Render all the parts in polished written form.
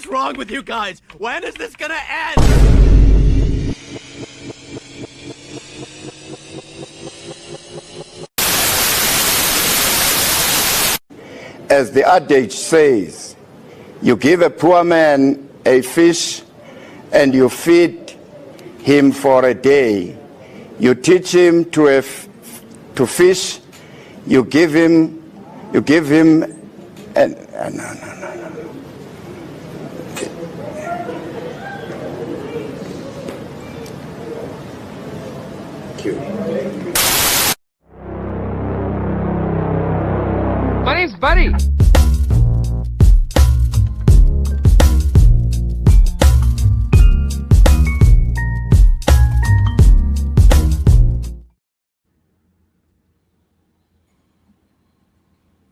What's wrong with you guys? When is this gonna end? As the adage says, you give a poor man a fish and you feed him for a day. You teach him to fish, you give him no. My name's Buddy.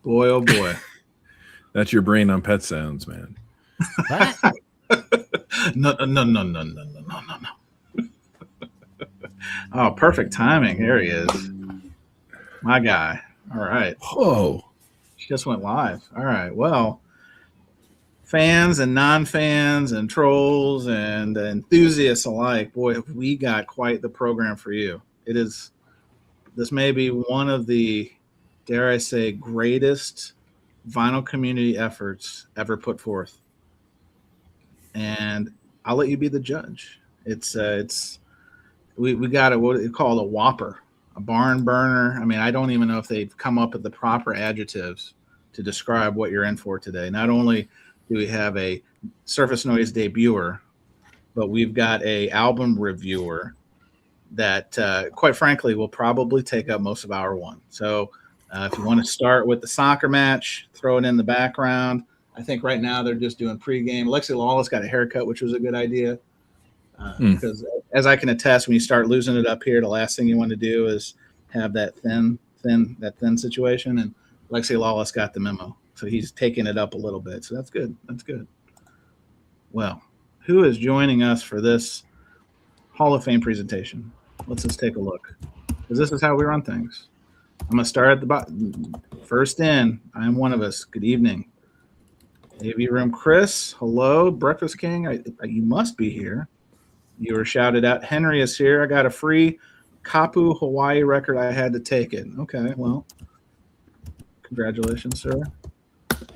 Boy, oh boy. That's your brain on pet sounds, man. No. Oh, perfect timing. Here he is. My guy. All right. Whoa. She just went live. All right. Well, fans and non-fans and trolls and enthusiasts alike, boy, we got quite the program for you. This may be one of the, dare I say, greatest vinyl community efforts ever put forth. And I'll let you be the judge. We got what they call a whopper, a barn burner. I mean, I don't even know if they've come up with the proper adjectives to describe what you're in for today. Not only do we have a Surface Noise debuter, but we've got a album reviewer that, quite frankly, will probably take up most of hour one. So if you want to start with the soccer match, throw it in the background. I think right now they're just doing pregame. Lexi Lawless got a haircut, which was a good idea. Because as I can attest, when you start losing it up here, the last thing you want to do is have that thin situation. And Lexi Lawless got the memo, so he's taking it up a little bit. So that's good. That's good. Well, who is joining us for this Hall of Fame presentation? Let's just take a look, because this is how we run things. I'm going to start at the bottom. First in, I'm one of us. Good evening. AV Room Chris, hello. Breakfast King, you must be here. You were shouted out. Henry is here. I got a free Kapu Hawaii record. I had to take it. Okay, well, congratulations, sir.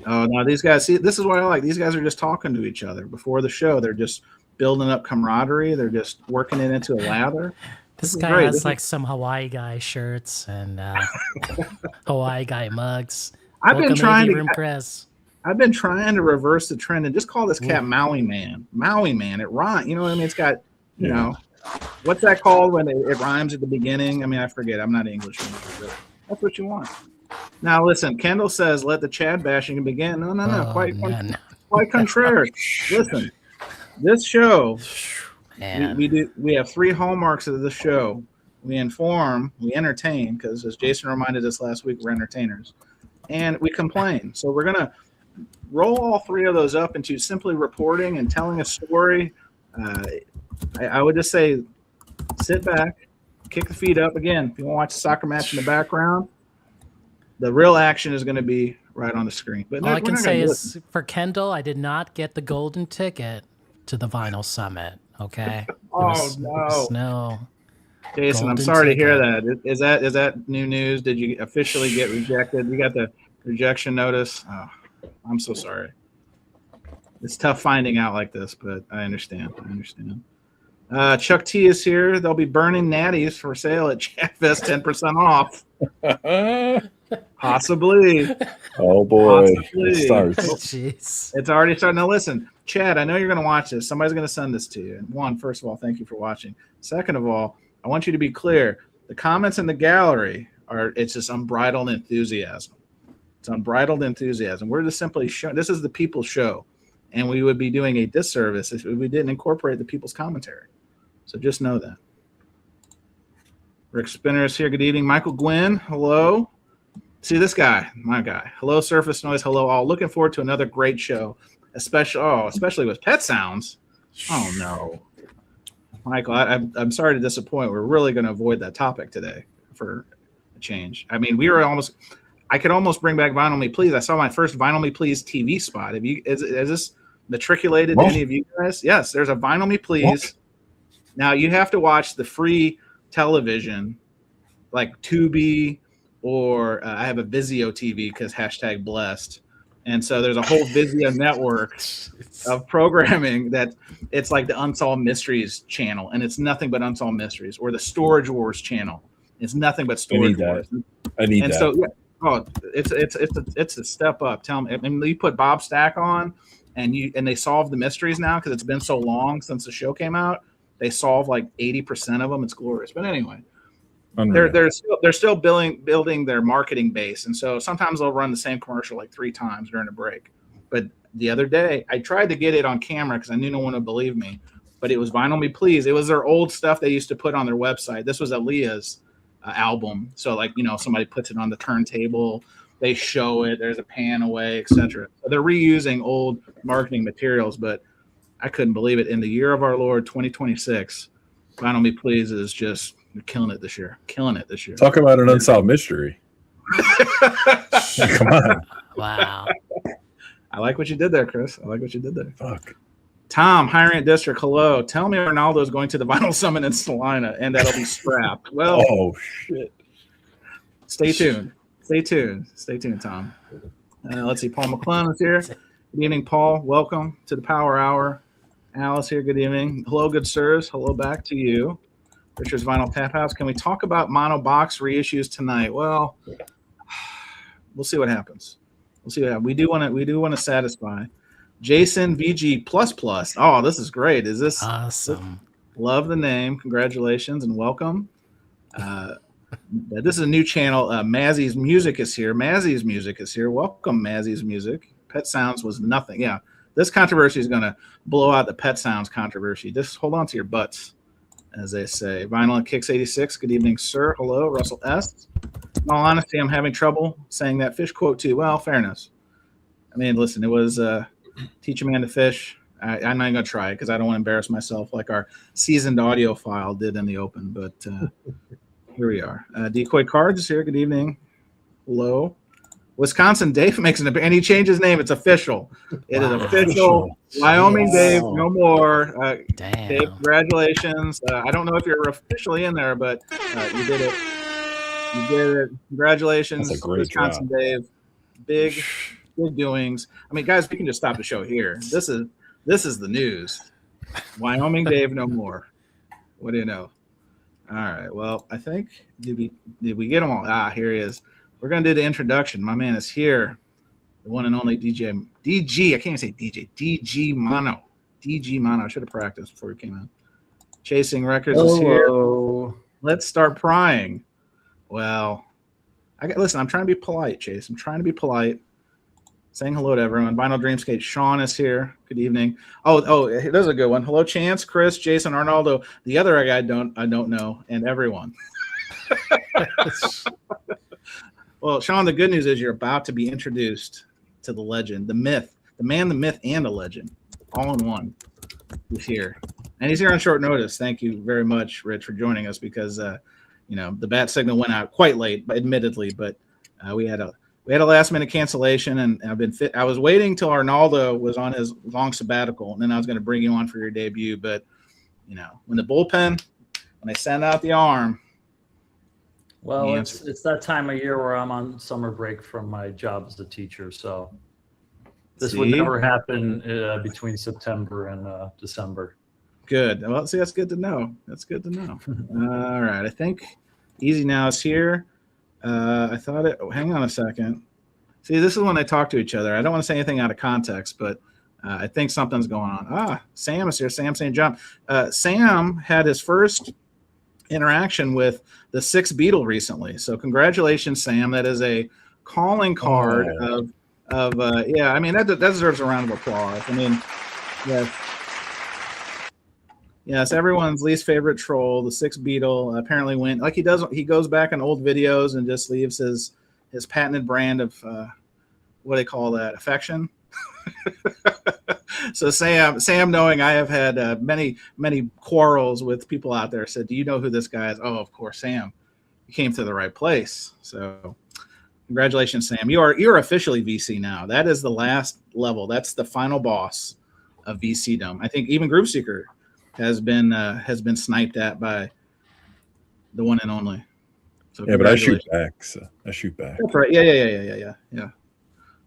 Oh, now these guys, see, this is what I like. These guys are just talking to each other before the show. They're just building up camaraderie. They're just working it into a lather. This guy has like some Hawaii guy shirts and Hawaii guy mugs. I've been trying to reverse the trend and just call this cat Maui Man. Maui Man. It rhymes. You know what I mean? It's got, you know, what's that called when it rhymes at the beginning? I mean, I forget. I'm not English. But that's what you want. Now, listen, Kendall says, let the Chad bashing begin. No. Oh, quite contrary. Listen, this show, we have three hallmarks of the show. We inform, we entertain, because as Jason reminded us last week, we're entertainers. And we complain. So we're going to roll all three of those up into simply reporting and telling a story. I would just say sit back, kick the feet up. Again, if you want to watch a soccer match in the background, the real action is going to be right on the screen. But all I can say is for Kendall, I did not get the golden ticket to the Vinyl Summit. Okay. No. Jason, I'm sorry to hear that. Is that new news? Did you officially get rejected? You got the rejection notice? Oh, I'm so sorry. It's tough finding out like this, but I understand. Chuck T is here. They'll be burning natties for sale at Chatfest, 10% off. Possibly. Oh boy. Possibly. It starts. Jeez. It's already starting. Now listen, Chad, I know you're going to watch this. Somebody's going to send this to you. One, first of all, thank you for watching. Second of all, I want you to be clear. The comments in the gallery it's just unbridled enthusiasm. It's unbridled enthusiasm. We're just simply showing, this is the people's show. And we would be doing a disservice if we didn't incorporate the people's commentary. So just know that. Rick Spinner is here. Good evening. Michael Gwynn, hello. See this guy, my guy. Hello, Surface Noise. Hello, all. Looking forward to another great show, especially with pet sounds. Oh, no. Michael, I'm sorry to disappoint. We're really going to avoid that topic today for a change. I mean, I could almost bring back Vinyl Me Please. I saw my first Vinyl Me Please TV spot. Is this matriculated to any of you guys? Yes, there's a Vinyl Me Please. Now you have to watch the free television, like Tubi, or I have a Vizio TV because #blessed. And so there's a whole Vizio network of programming that it's like the Unsolved Mysteries channel, and it's nothing but Unsolved Mysteries, or the Storage Wars channel. It's nothing but Storage Wars. I need that. So, it's a step up. Tell me, I mean, you put Bob Stack on, and they solve the mysteries now because it's been so long since the show came out. They solve like 80% of them. It's glorious. But anyway. They're still building their marketing base, and so sometimes they'll run the same commercial like 3 times during a break. But the other day, I tried to get it on camera because I knew no one would believe me. But it was Vinyl Me Please. It was their old stuff they used to put on their website. This was Aaliyah's album, so like somebody puts it on the turntable, they show it. There's a pan away, etc. So they're reusing old marketing materials. But I couldn't believe it. In the year of our Lord 2026, Vinyl Me Please is just. You're killing it this year. Talk about an unsolved mystery. Come on. Wow. I like what you did there, Chris. I like what you did there. Fuck. Tom, Hyriant District, hello. Tell me Ronaldo is going to the Vinyl Summit in Salina, and that'll be strapped. Well, oh, shit. Stay tuned. Stay tuned, Tom. Let's see. Paul McClellan is here. Good evening, Paul. Welcome to the Power Hour. Alice here. Good evening. Hello, good sirs. Hello back to you. Richard's Vinyl Tap House. Can we talk about mono box reissues tonight? Well, we'll see what happens. We do want to satisfy. Jason VG ++. Oh, this is great. Is this awesome? Love the name. Congratulations and welcome. This is a new channel. Mazzy's Music is here. Welcome, Mazzy's Music. Pet Sounds was nothing. Yeah, this controversy is going to blow out the Pet Sounds controversy. Just hold on to your butts, as they say. Vinyl and Kicks 86. Good evening, sir. Hello, Russell S. In all honesty, I'm having trouble saying that fish quote too. Well, fairness. I mean, listen, it was teach a man to fish. I'm not going to try it because I don't want to embarrass myself like our seasoned audiophile did in the open. But here we are. Decoy Cards is here. Good evening. Hello. Wisconsin Dave makes an and he changed his name. It's official. It is official. Wyoming yes. Dave, no more. Damn. Dave, congratulations. I don't know if you're officially in there, but you did it. You did it. Congratulations, That's a great Wisconsin job. Dave. Big doings. I mean, guys, we can just stop the show here. This is the news. Wyoming Dave, no more. What do you know? All right. Well, I think did we get them all? Here he is. We're gonna do the introduction. My man is here. The one and only DG. I can't even say DJ. DG Mono. I should have practiced before we came in. Chasing Records is here. Let's start prying. Well, listen, I'm trying to be polite, Chase. I'm trying to be polite. Saying hello to everyone. Vinyl Dreamscape. Sean is here. Good evening. Oh, there's a good one. Hello, Chance, Chris, Jason, Arnaldo. The other guy I don't know, and everyone. Well, Sean, the good news is you're about to be introduced to the legend, the myth, the man, the myth, and the legend, all in one. He's here, and he's here on short notice. Thank you very much, Rich, for joining us because the bat signal went out quite late, admittedly, but we had a last minute cancellation, and I was waiting till Arnaldo was on his long sabbatical, and then I was going to bring you on for your debut. But when the bullpen, when they send out the arm. Well, it's that time of year where I'm on summer break from my job as a teacher, so this would never happen between September and December. Good. Well, see, that's good to know. All right. I think Easy Now is here. Hang on a second. See, this is when they talk to each other. I don't want to say anything out of context, but I think something's going on. Sam is here. Sam St. John. Sam had his first interaction with the Sixth Beatle recently. So congratulations, Sam. That is a calling card of I mean, that deserves a round of applause. I mean, yes, everyone's least favorite troll, the Sixth Beatle, apparently went like he does. He goes back on old videos and just leaves his patented brand of what do they call that? Affection. So Sam, knowing I have had many quarrels with people out there, said, "Do you know who this guy is?" Oh, of course, Sam. You came to the right place. So, congratulations, Sam. You're officially VC now. That is the last level. That's the final boss. VCdom. I think even Groove Seeker has been sniped at by the one and only. So yeah, but I shoot back. So I shoot back. That's right. Yeah.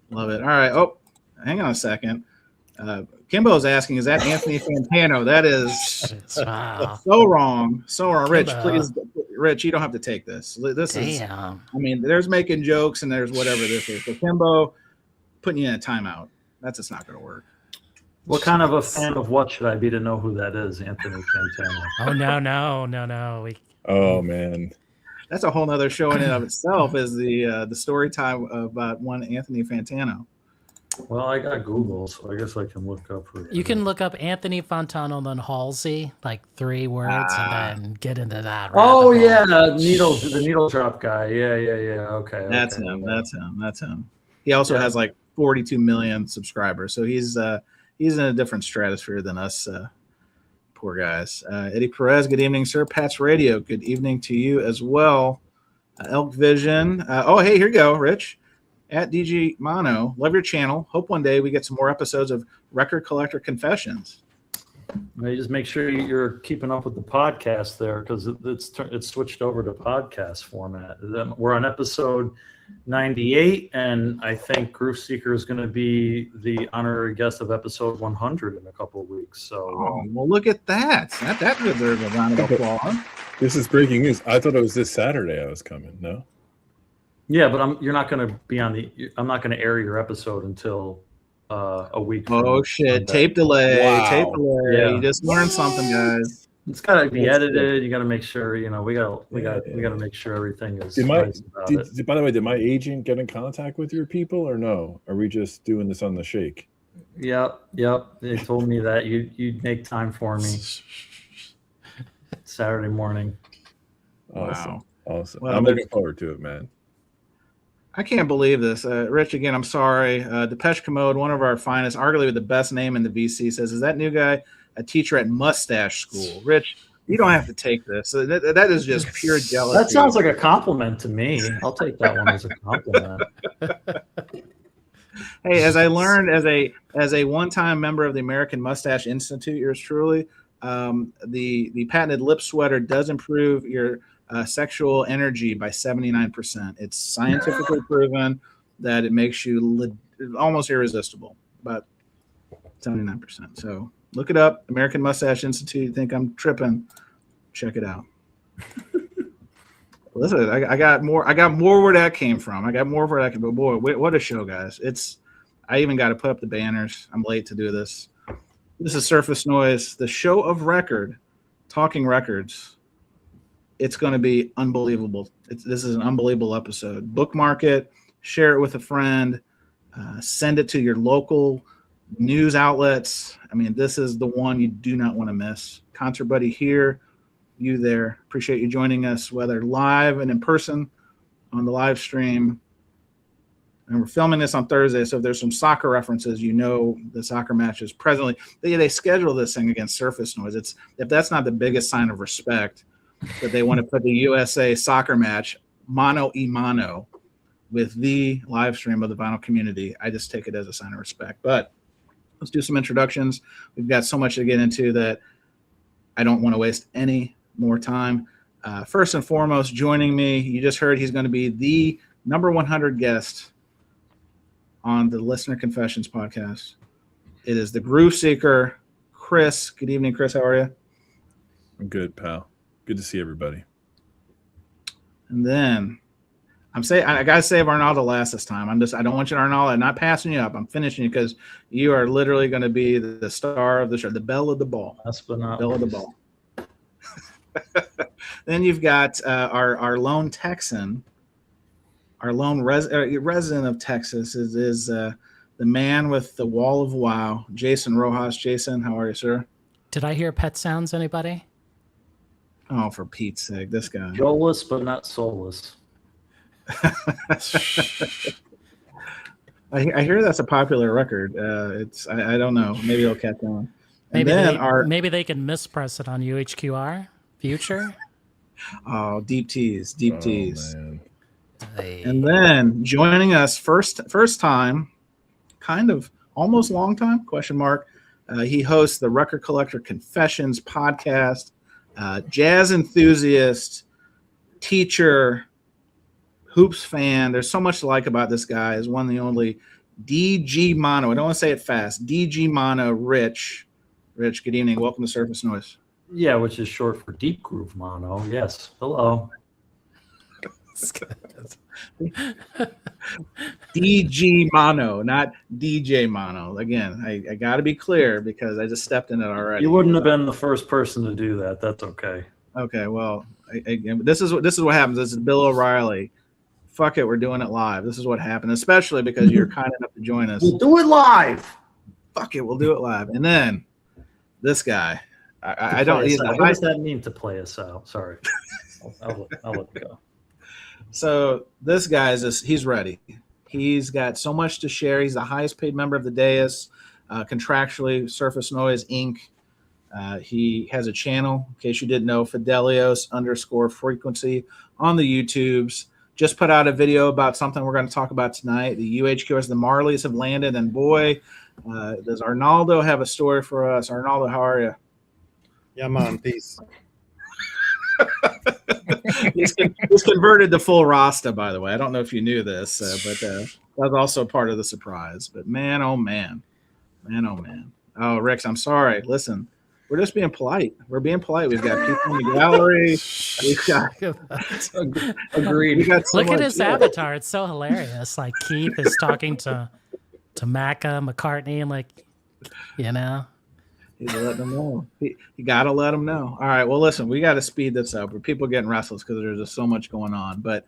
Love it. All right. Oh, hang on a second. Kimbo's asking, is that Anthony Fantano? That is wow. so wrong. So wrong. Rich, Kimbo. please. Rich, you don't have to take this. This is, Damn. I mean, there's making jokes and there's whatever this is. But Kimbo, putting you in a timeout. That's just not going to work. What kind of a fan of what should I be to know who that is, Anthony Fantano? Oh, no. Oh, man. That's a whole nother show in and of itself, is the story time about one Anthony Fantano. Well, I got Google, so I guess I can look up. You can look up Anthony Fantano and then Halsey, like 3 words, and then get into that. Oh yeah, the needle drop guy. Yeah. Okay. That's him. He also has like 42 million subscribers, so he's in a different stratosphere than us poor guys. Eddie Perez, good evening, sir. Pat's Radio, good evening to you as well. Elk Vision. Oh, hey, here you go, Rich. At DG Mono, love your channel. Hope one day we get some more episodes of Record Collector Confessions. You just make sure you're keeping up with the podcast there, because it's switched over to podcast format. We're on episode 98, and I think Groove Seeker is going to be the honorary guest of episode 100 in a couple of weeks. So, well, look at that. That deserves a round of applause. This is breaking news. I thought it was this Saturday I was coming. No. Yeah, but you're not going to be on I'm not going to air your episode until a week. Oh shit! Tape delay. Wow. Tape delay. Yeah. You just learned something, guys. It's got to be edited. You got to make sure. We got to make sure everything is. Nice about it. By the way, did my agent get in contact with your people or no? Are we just doing this on the shake? Yep. They told me that you'd make time for me Saturday morning. Awesome. Wow. Awesome. Well, I'm looking forward to it, man. I can't believe this. Rich, again, I'm sorry. Depeche Commode, one of our finest, arguably the best name in the VC, says, is that new guy a teacher at Mustache School? Rich, you don't have to take this. That is just pure jealousy. That sounds like a compliment to me. I'll take that one as a compliment. Hey, as I learned as a one-time member of the American Mustache Institute, yours truly, the patented lip sweater does improve your sexual energy by 79%. It's scientifically proven that it makes you almost irresistible, about 79%. So look it up, American Mustache Institute. You think I'm tripping? Check it out. Listen, I got more where that came from. But boy, what a show, guys. I even got to put up the banners. I'm late to do this. This is Surface Noise, the show of record, talking records. It's going to be unbelievable. This is an unbelievable episode. Bookmark it, share it with a friend, send it to your local news outlets. I mean, this is the one you do not want to miss. Concert Buddy here, you there. Appreciate you joining us, whether live and in person on the live stream. And we're filming this on Thursday, so if there's some soccer references, the soccer matches presently. They schedule this thing against Surface Noise. If that's not the biggest sign of respect, that they want to put the USA soccer match mano a mano with the live stream of the vinyl community, I just take it as a sign of respect. But let's do some introductions. We've got so much to get into that I don't want to waste any more time. First and foremost, joining me, you just heard he's going to be the number 100 guest on the Listener Confessions podcast. It is the Groove Seeker, Chris. Good evening, Chris. How are you? I'm good, pal. Good to see everybody. And then I gotta save Arnaldo last this time. I don't want you to Arnaldo. I'm not passing you up. I'm finishing you because you are literally going to be the star of the show, the belle of the ball. Last but not belle of the ball. Then you've got our lone Texan, our lone resident of Texas is the man with the wall of wow, Jason Rojas. Jason, how are you, sir? Did I hear pet sounds, anybody? Oh, for Pete's sake, this guy. Joeless, but not soulless. I hear that's a popular record. I don't know. Maybe it'll catch on. Maybe they can mispress it on UHQR future. Oh, deep tease. Man. And then joining us first time, kind of almost long time, question mark, He hosts the Record Collector Confessions podcast. Jazz enthusiast, teacher, hoops fan. There's so much to like about this guy. Is one and the only DG Mono. I don't want to say it fast. DG Mono Rich. Rich, good evening. Welcome to Surface Noise. Yeah, which is short for Deep Groove Mono. Yes. Hello. DG Mono, not DJ Mono. Again, I got to be clear because I just stepped in it already. You wouldn't have been the first person to do that. That's okay. Okay, well, this is what happens. This is Bill O'Reilly. Fuck it, we're doing it live. This is what happened, especially because you're kind enough to join us. We'll do it live. Fuck it, we'll do it live. And then this guy, I don't. What does that mean to play us out? Sorry, I'll let it go. So this guy he's ready. He's got so much to share. He's the highest paid member of the dais, contractually, Surface Noise Inc. He has a channel, in case you didn't know, Fidelios_frequency on the YouTubes. Just put out a video about something we're going to talk about tonight. The UHQRs, the Marleys have landed, and boy, does Arnaldo have a story for us. Arnaldo, how are you? Yeah, man, peace. He's converted to full Rasta, by the way. I don't know if you knew this, but that's also part of the surprise. But man, oh man. Oh, Rex, I'm sorry. Listen, we're just being polite. We're being polite. We've got people in the gallery. We've got agreed. We got Look at his avatar. It's so hilarious. Like Keith is talking to Macca, McCartney, and like, you know. He's letting them know. You got to let them know. All right. Well, listen, we got to speed this up. People getting restless because there's just so much going on. But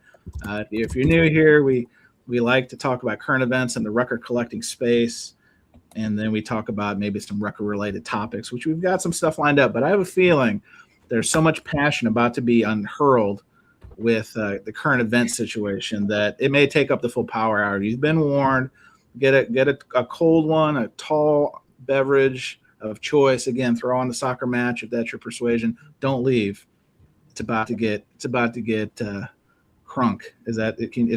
if you're new here, we like to talk about current events in the record collecting space. And then we talk about maybe some record-related topics, which we've got some stuff lined up. But I have a feeling there's so much passion about to be unhurled with the current event situation that it may take up the full power hour. You've been warned. Get a cold one, a tall beverage of choice. Again, throw on the soccer match if that's your persuasion. Don't leave. It's about to get crunk. Is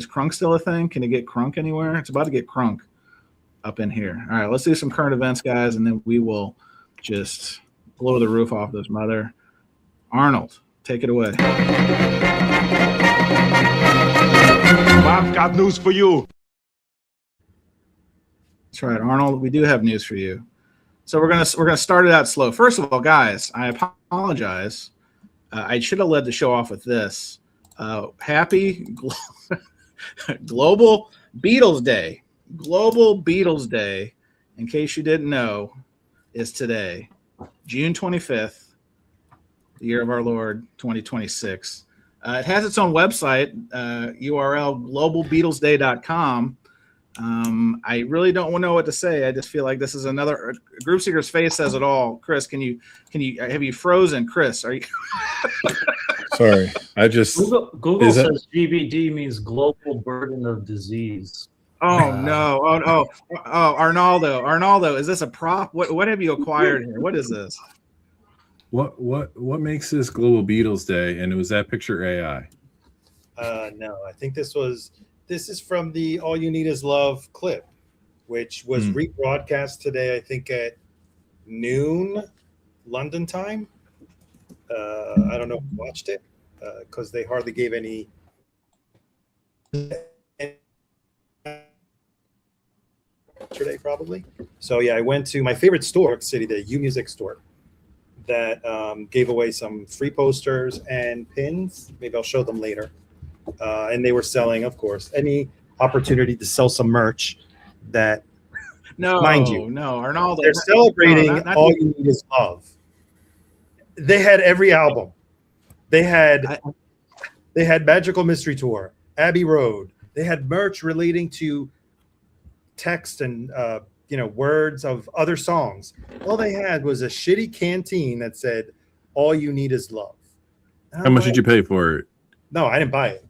crunk still a thing? Can it get crunk anywhere? It's about to get crunk up in here. All right, let's do some current events, guys, and then we will just blow the roof off this mother. Arnold, take it away. I've got news for you. That's right, Arnold. We do have news for you. So we're gonna start it out slow. First of all, guys, I apologize. I should have led the show off with this. Happy Global Beatles Day. Global Beatles Day, in case you didn't know, is today, June 25th, the year of our Lord, 2026. It has its own website, URL globalbeatlesday.com. I really don't know what to say. I just feel like this is another Group Seeker's face says it all. Chris, have you frozen? Chris, are you? Sorry, I just Google says GBD means global burden of disease. Oh no! Oh, Arnaldo, is this a prop? What have you acquired here? What is this? What makes this Global Beatles Day? And was that picture AI? No, I think this is from the All You Need Is Love clip, which was rebroadcast today, I think at noon London time. I don't know if you watched it because they hardly gave any. Yesterday, probably. So yeah, I went to my favorite store, City, the U Music store, that gave away some free posters and pins. Maybe I'll show them later. And they were selling, of course, any opportunity to sell some merch that, mind you, Arnaldo, they're celebrating All You Need Is Love. They had every album. They had Magical Mystery Tour, Abbey Road. They had merch relating to text and words of other songs. All they had was a shitty canteen that said "All You Need Is Love." How much did you pay for it? No, I didn't buy it.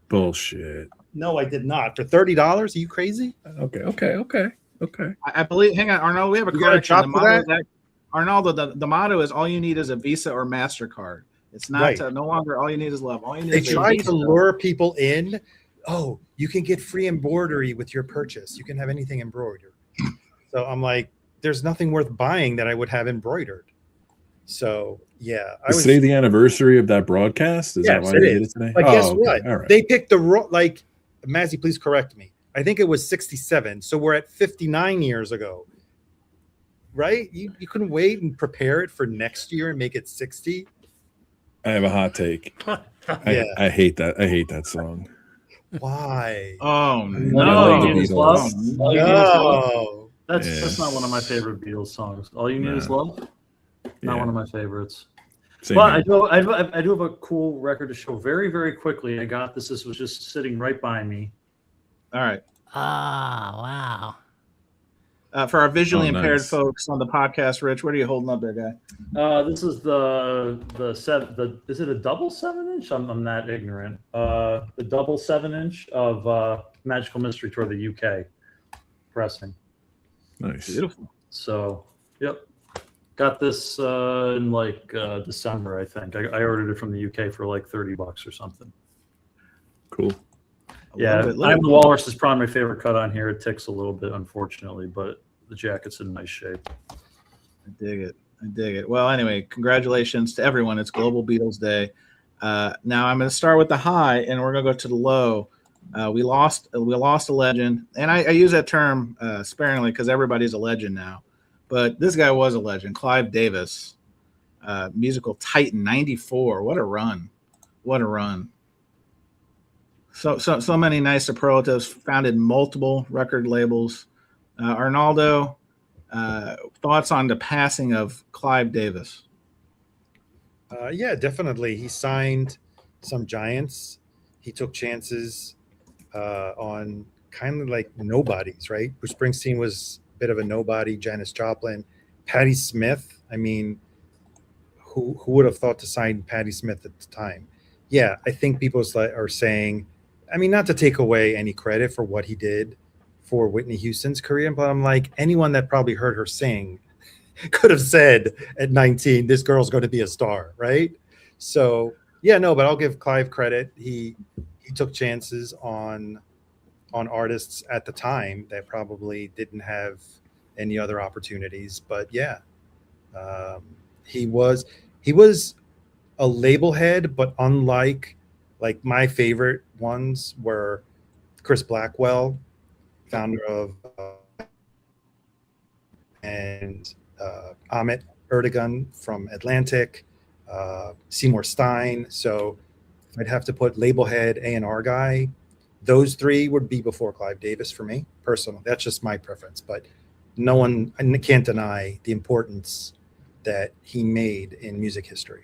Bullshit. No, I did not. For $30? Are you crazy? Okay. I believe. Hang on, Arnaldo. We have a correction. Arnaldo, the motto is "All you need is a Visa or MasterCard." It's not right. No longer "All you need is love." All you need. They is tried to lure people in. Oh, you can get free embroidery with your purchase. You can have anything embroidered. So I'm like, there's nothing worth buying that I would have embroidered. So yeah, Is today the anniversary of that broadcast? Is that why they did it today? But guess what? All right. They picked like Mazzy, please correct me. I think it was 67. So we're at 59 years ago. Right? You couldn't wait and prepare it for next year and make it 60. I have a hot take. Yeah. I hate that. I hate that song. Why? Oh no! the Beatles. No. That's not one of my favorite Beatles songs. All You Need Is Love. Not one of my favorites. But I do have a cool record to show very, very quickly. I got this. This was just sitting right by me. All right. Wow. For our visually impaired nice. folks on the podcast, Rich, what are you holding up there, guy? This is is it a double 7-inch? I'm that ignorant. The double 7-inch of Magical Mystery Tour, the UK pressing. Nice. Beautiful. So, yep. Got this in like December, I think. I ordered it from the UK for like $30 or something. Cool. Yeah, I'm the Walrus is probably my favorite cut on here. It ticks a little bit, unfortunately, but the jacket's in nice shape. I dig it. Well, anyway, congratulations to everyone. It's Global Beatles Day. Now I'm going to start with the high, and we're going to go to the low. We lost a legend, and I use that term sparingly because everybody's a legend now. But this guy was a legend, Clive Davis, musical titan, 94. What a run! So many nice superlatives. Founded multiple record labels. Arnaldo, thoughts on the passing of Clive Davis? Yeah, definitely. He signed some giants. He took chances on kind of like nobodies, right? Bruce Springsteen was a bit of a nobody. Janis Joplin, Patti Smith. I mean, who would have thought to sign Patti Smith at the time? Yeah, I think people are saying, I mean, not to take away any credit for what he did for Whitney Houston's career, but I'm like, anyone that probably heard her sing could have said at 19, this girl's going to be a star, right? So, yeah, no, but I'll give Clive credit. He took chances on artists at the time that probably didn't have any other opportunities. But yeah, he was a label head, but unlike like my favorite ones were Chris Blackwell, founder of and Amit Erdogan from Atlantic, Seymour Stein. So I'd have to put label head, A&R guy. Those three would be before Clive Davis for me, personally. That's just my preference. But I can't deny the importance that he made in music history.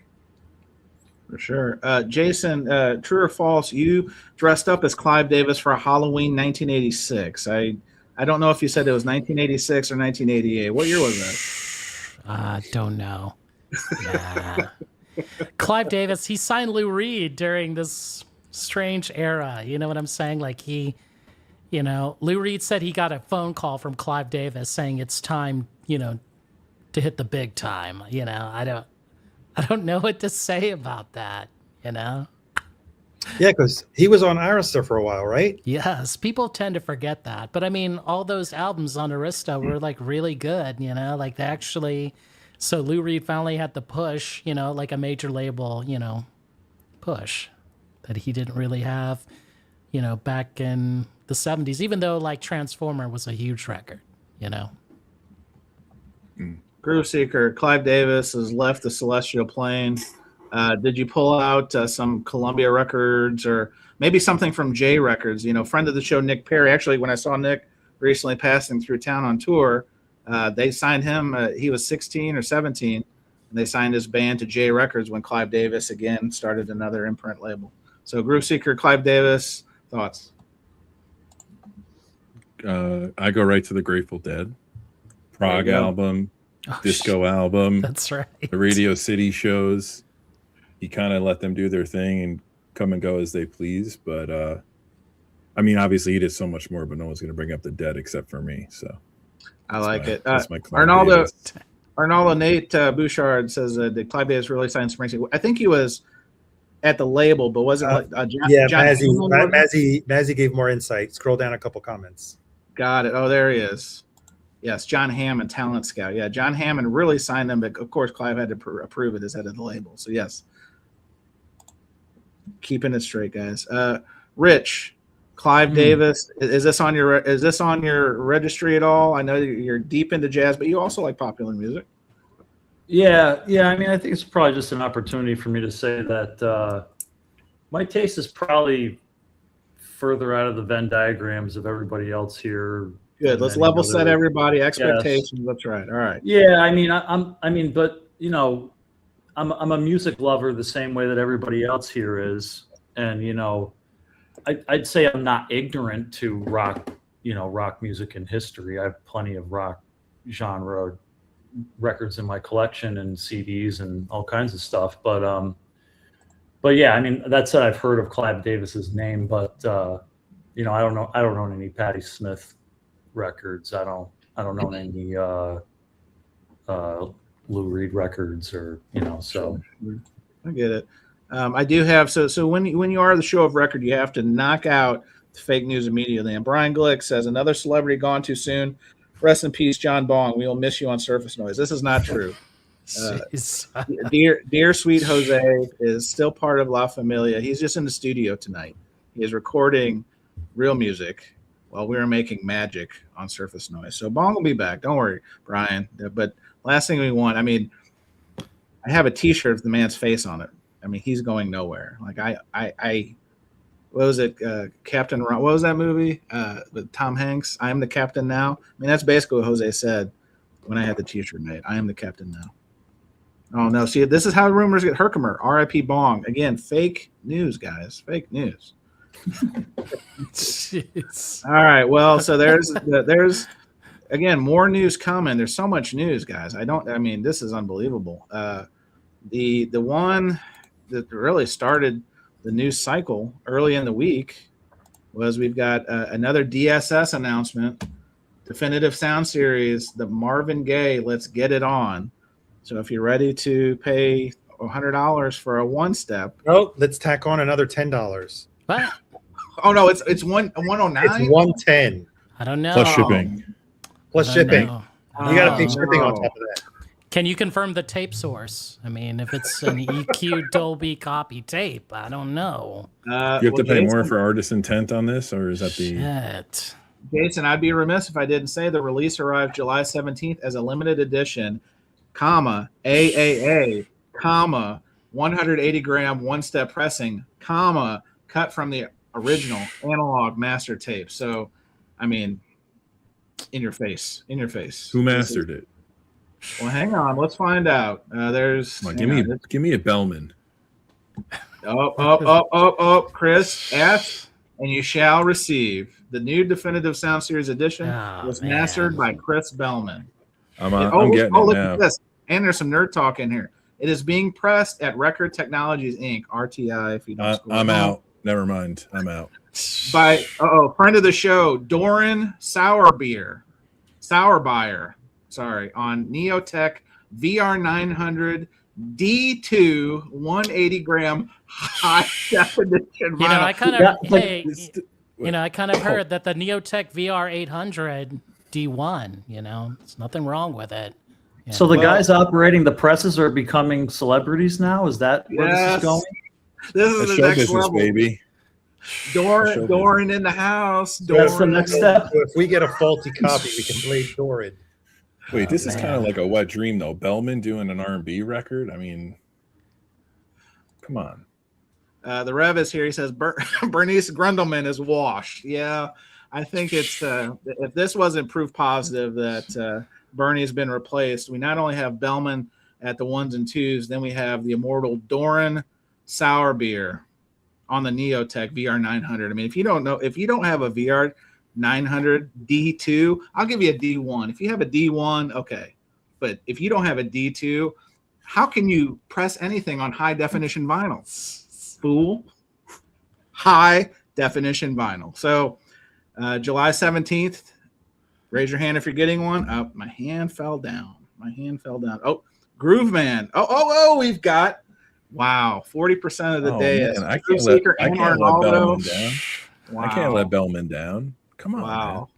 For sure. Jason, true or false, you dressed up as Clive Davis for Halloween 1986. I don't know if you said it was 1986 or 1988. What year was that? Don't know. Nah. Clive Davis, he signed Lou Reed during this strange era. You know what I'm saying? Like Lou Reed said he got a phone call from Clive Davis saying it's time, to hit the big time. I don't know what to say about that, Yeah, because he was on Arista for a while, right? Yes, people tend to forget that. But I mean, all those albums on Arista were like really good, like they actually. So Lou Reed finally had to push, like a major label, push that he didn't really have, back in the 70s, even though like Transformer was a huge record, Groove Seeker, Clive Davis has left the celestial plane. Did you pull out some Columbia records or maybe something from J Records? Friend of the show, Nick Perry. Actually, when I saw Nick recently passing through town on tour, they signed him. He was 16 or 17, and they signed his band to J Records when Clive Davis again started another imprint label. So, Groove Seeker, Clive Davis, thoughts? I go right to the Grateful Dead, Prague album. Disco album. That's right. The Radio City shows. He kind of let them do their thing and come and go as they please. But I mean, obviously he did so much more, but no one's going to bring up the Dead except for me. So I like it. That's my Arnaldo Nate Bouchard says, did Clive Davis really sign Springsteen? I think he was at the label, but wasn't Mazzy gave more insight. Scroll down a couple comments. Got it. Oh, there he is. Yes, John Hammond, Talent Scout. Yeah, John Hammond really signed them, but of course Clive had to approve it as head of the label. So yes, keeping it straight, guys. Rich, Clive Davis, is this on your registry at all? I know you're deep into jazz, but you also like popular music. Yeah. I mean, I think it's probably just an opportunity for me to say that my taste is probably further out of the Venn diagrams of everybody else here. Good. Let's level set everybody. Expectations. Yes. That's right. All right. Yeah. I mean, but you know, I'm a music lover the same way that everybody else here is, and you know, I'd say I'm not ignorant to rock music and history. I have plenty of rock genre records in my collection and CDs and all kinds of stuff. But yeah, I mean, that said, I've heard of Clive Davis's name, but you know, I don't own any Patti Smith records. I don't own any Lou Reed records, or you know. So I get it. I do have so when you are the show of record, you have to knock out the fake news immediately. And Brian Glick says another celebrity gone too soon. Rest in peace, John Bong. We will miss you on Surface Noise. This is not true. Dear sweet Jose is still part of La Familia. He's just in the studio tonight. He is recording real music while we were making magic on Surface Noise. So Bong will be back. Don't worry, Brian. But last thing we want, I mean, I have a T-shirt with the man's face on it. I mean, he's going nowhere. Like I what was it? Captain Ron, what was that movie with Tom Hanks? I am the captain now. I mean, that's basically what Jose said when I had the T-shirt made. I am the captain now. Oh no! See, this is how rumors get. Herkimer, R.I.P. Bong. Again, fake news, guys. Fake news. All right. Well, so there's again more news coming. There's so much news, guys. I mean, this is unbelievable. The one that really started the news cycle early in the week was we've got another DSS announcement, definitive sound series, the Marvin Gaye Let's Get It On. So if you're ready to pay $100 for a one step, let's tack on another $10. What? Oh no, it's 109. It's 110. I don't know. Plus shipping. Plus shipping. You got to pay shipping on top of that. Can you confirm the tape source? I mean, if it's an EQ Dolby copy tape, I don't know. You have to pay more for artist intent on this, or is that the shit? Jason, I'd be remiss if I didn't say the release arrived July 17th as a limited edition, AAA, 180 gram one-step pressing, cut from the original analog master tape. So, I mean, in your face. Who mastered it? Well, hang on. Let's find out. Give me a Bellman. Chris, ask and you shall receive. The new definitive sound series edition was mastered by Chris Bellman. I'm getting it look now. At this. And there's some nerd talk in here. It is being pressed at Record Technologies Inc. RTI. If you don't, I'm out. Never mind. I'm out. By friend of the show, Doran Sourbuyer, on Neotech VR900 D2 180 gram high definition. You know, I kind of heard that the Neotech VR800 D1. You know, there's nothing wrong with it. Yeah. So the guys operating the presses are becoming celebrities now? Is that where this is going? This is the show next business, level, baby. Doran in the house. That's the next step. If we get a faulty copy, we can blame Doran. Wait, this is kind of like a wet dream, though. Bellman doing an R&B record? I mean, come on. The Rev is here. He says, Bernice Grundleman is washed. Yeah, I think it's if this wasn't proof positive that Bernie's been replaced, we not only have Bellman at the ones and twos, then we have the immortal Doran Sourbuyer on the Neotech VR900. I mean, if you don't have a VR900 D2, I'll give you a D1. If you have a D1, okay. But if you don't have a D2, how can you press anything on high definition vinyl? Fool. High definition vinyl. So July 17th, raise your hand if you're getting one. Oh, my hand fell down. Oh, Groove Man. We've got 40% of the day. Man, I can't let Bellman down. Wow. I can't let Bellman down. Come on. Wow.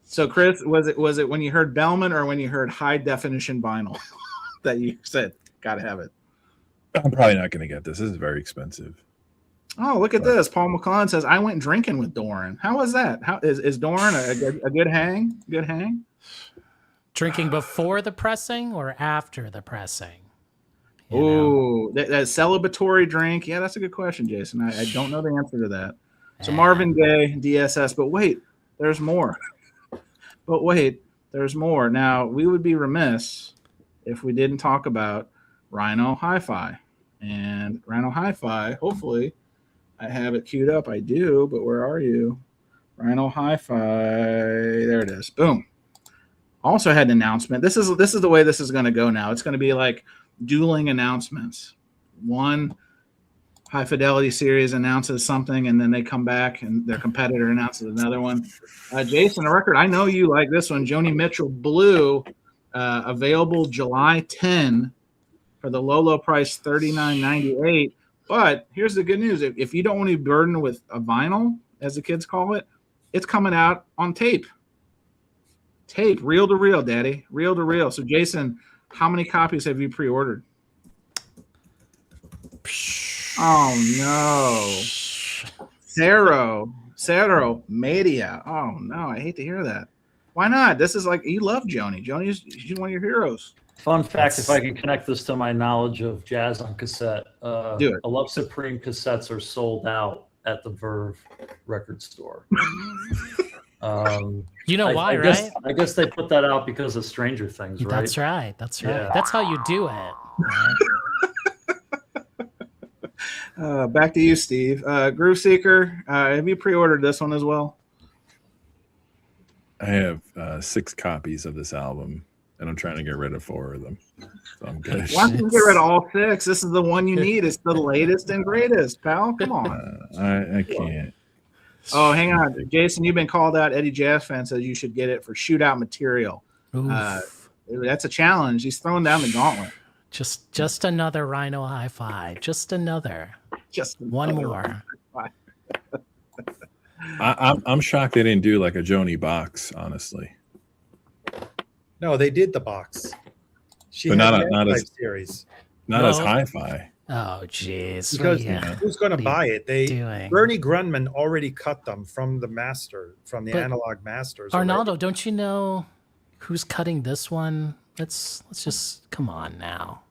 So, Chris, was it when you heard Bellman or when you heard high definition vinyl that you said gotta have it? I'm probably not going to get this. This is very expensive. Oh, look at this. Paul McClellan says, I went drinking with Doran. How was that? How is Doran a good hang? Good hang? Drinking before the pressing or after the pressing? Oh, that celebratory drink. Yeah, that's a good question, Jason. I don't know the answer to that. So Marvin Gaye, DSS. But wait, there's more. There's more. Now, we would be remiss if we didn't talk about Rhino HiFi. And Rhino HiFi, hopefully, I have it queued up. I do, but where are you? Rhino HiFi. There it is. Boom. Also had an announcement. This is the way this is going to go now. It's going to be like dueling announcements. One high fidelity series announces something, and then they come back and their competitor announces another one. Jason, a record. I know you like this one. Joni Mitchell Blue, available July 10 for the low price $39.98. But here's the good news. If you don't want to be burdened with a vinyl, as the kids call it, it's coming out on tape. Tape, reel to reel, Daddy. Reel to reel. So, Jason, how many copies have you pre-ordered? Oh, no. Cero Media. Oh, no. I hate to hear that. Why not? This is like, you love Joni. She's one of your heroes. Fun fact, if I can connect this to my knowledge of jazz on cassette, Do it. A Love Supreme cassettes are sold out at the Verve record store. You know why, right? I guess they put that out because of Stranger Things, right? That's right. Yeah. That's how you do it. Right? Back to you, Steve. Groove Seeker, have you pre-ordered this one as well? I have 6 copies of this album, and I'm trying to get rid of 4 of them. So I'm good. Why don't you get rid of all 6? This is the one you need. It's the latest and greatest, pal. Come on. I can't. Oh, hang on. Jason, you've been called out. Eddie Jazz Fan says you should get it for shootout material. That's a challenge. He's throwing down the gauntlet. Just another Rhino HiFi. Just another. Just one more. I'm shocked they didn't do like a Joni box, honestly. No, they did the box. She but had not as series. Not as hi-fi. Oh, jeez. Because who's going to buy it? Bernie Grunman already cut them from the analog masters. Arnaldo, already. don't you know who's cutting this one? Let's just come on now.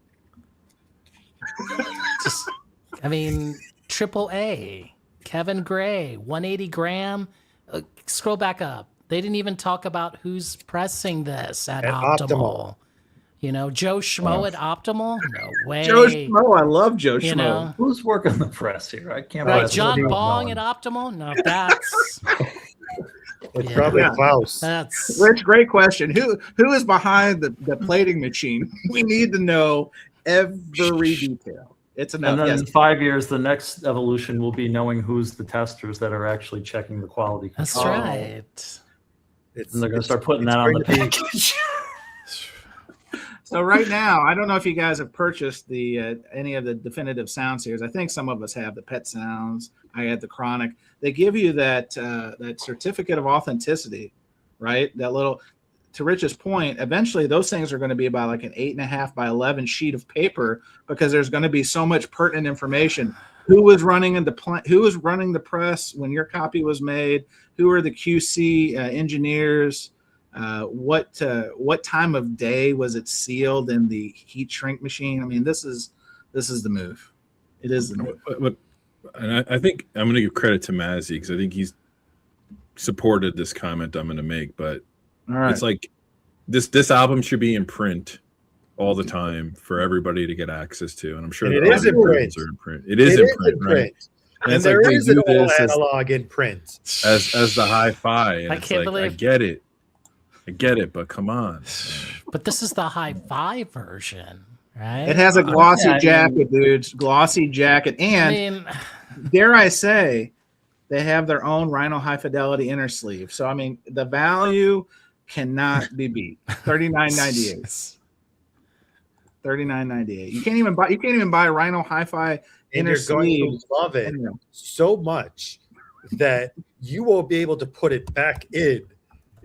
Triple A, Kevin Gray, 180 gram. Scroll back up. They didn't even talk about who's pressing this at Optimal. You know, Joe Schmo at Optimal? No way. Joe Schmo, I love Joe Schmo. Who's working the press here? I can't. Right, John Bong at Optimal? No, that's. It's probably Klaus. That's Rich, great question. Who is behind the plating machine? We need to know every detail. It's enough. And then in 5 years, the next evolution will be knowing who's the testers that are actually checking the quality control. That's right. And they're going to start putting that on the package. So right now, I don't know if you guys have purchased any of the definitive sound series. I think some of us have the Pet Sounds. I had the Chronic. They give you that certificate of authenticity, right? That little. To Rich's point, eventually those things are going to be about like an 8.5 by 11 sheet of paper because there's going to be so much pertinent information. Who was running who was running the press when your copy was made? Who are the QC engineers? What time of day was it sealed in the heat shrink machine? I mean, this is the move. It is the move. And I think I'm going to give credit to Mazzy because I think he's supported this comment I'm going to make. But all right. It's like this album should be in print all the time for everybody to get access to, and I'm sure it is in print. It is in print, right? And there is an all analog in print as the hi-fi. And I can't believe. I get it, but come on. But this is the hi-fi version, right? It has a glossy jacket, dudes. Glossy jacket. And dare I say, they have their own Rhino High Fidelity inner sleeve. So, I mean, the value cannot be beat. $39.98. $39.98. You can't even buy Rhino Hi-Fi inner sleeve. Going to love it so much that you will be able to put it back in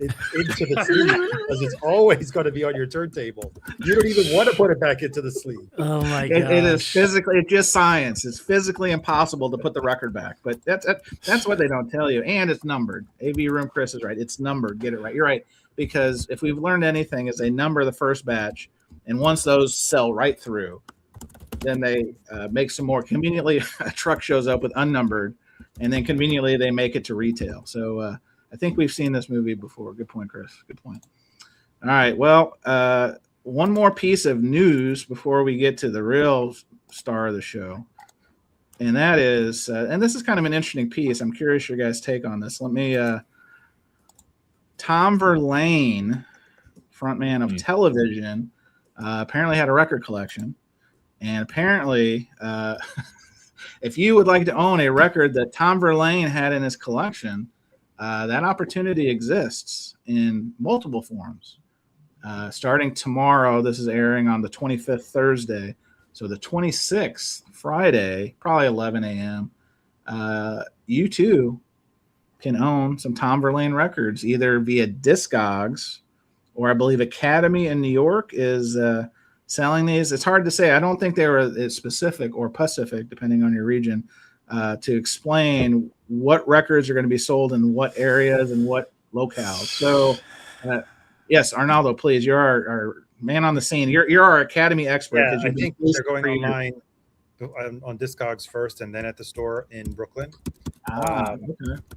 into the sleeve because it's always going to be on your turntable. You don't even want to put it back into the sleeve. Oh my god! It is physically, it's just science. It's physically impossible to put the record back, but that's what they don't tell you. And it's numbered. AV Room Chris is right. It's numbered. Get it right. You're right, because if we've learned anything, is they number the first batch, and once those sell right through, then they make some more. Conveniently, a truck shows up with unnumbered, and then conveniently they make it to retail. So I think we've seen this movie before. Good point, Chris. Good point. All right. Well, one more piece of news before we get to the real star of the show. And that is, and this is kind of an interesting piece. I'm curious your guys' take on this. Let me, Tom Verlaine, frontman of Television, apparently had a record collection. And apparently, if you would like to own a record that Tom Verlaine had in his collection, that opportunity exists in multiple forms. Starting tomorrow, this is airing on the 25th, Thursday. So the 26th, Friday, probably 11 a.m., you too can own some Tom Verlaine records, either via Discogs or I believe Academy in New York is selling these. It's hard to say. I don't think they were specific or Pacific, depending on your region, to explain what records are going to be sold in what areas and what locales. So, yes, Arnaldo, please, you're our man on the scene. You're our Academy expert. Yeah, I think they're going online on Discogs first and then at the store in Brooklyn. Okay.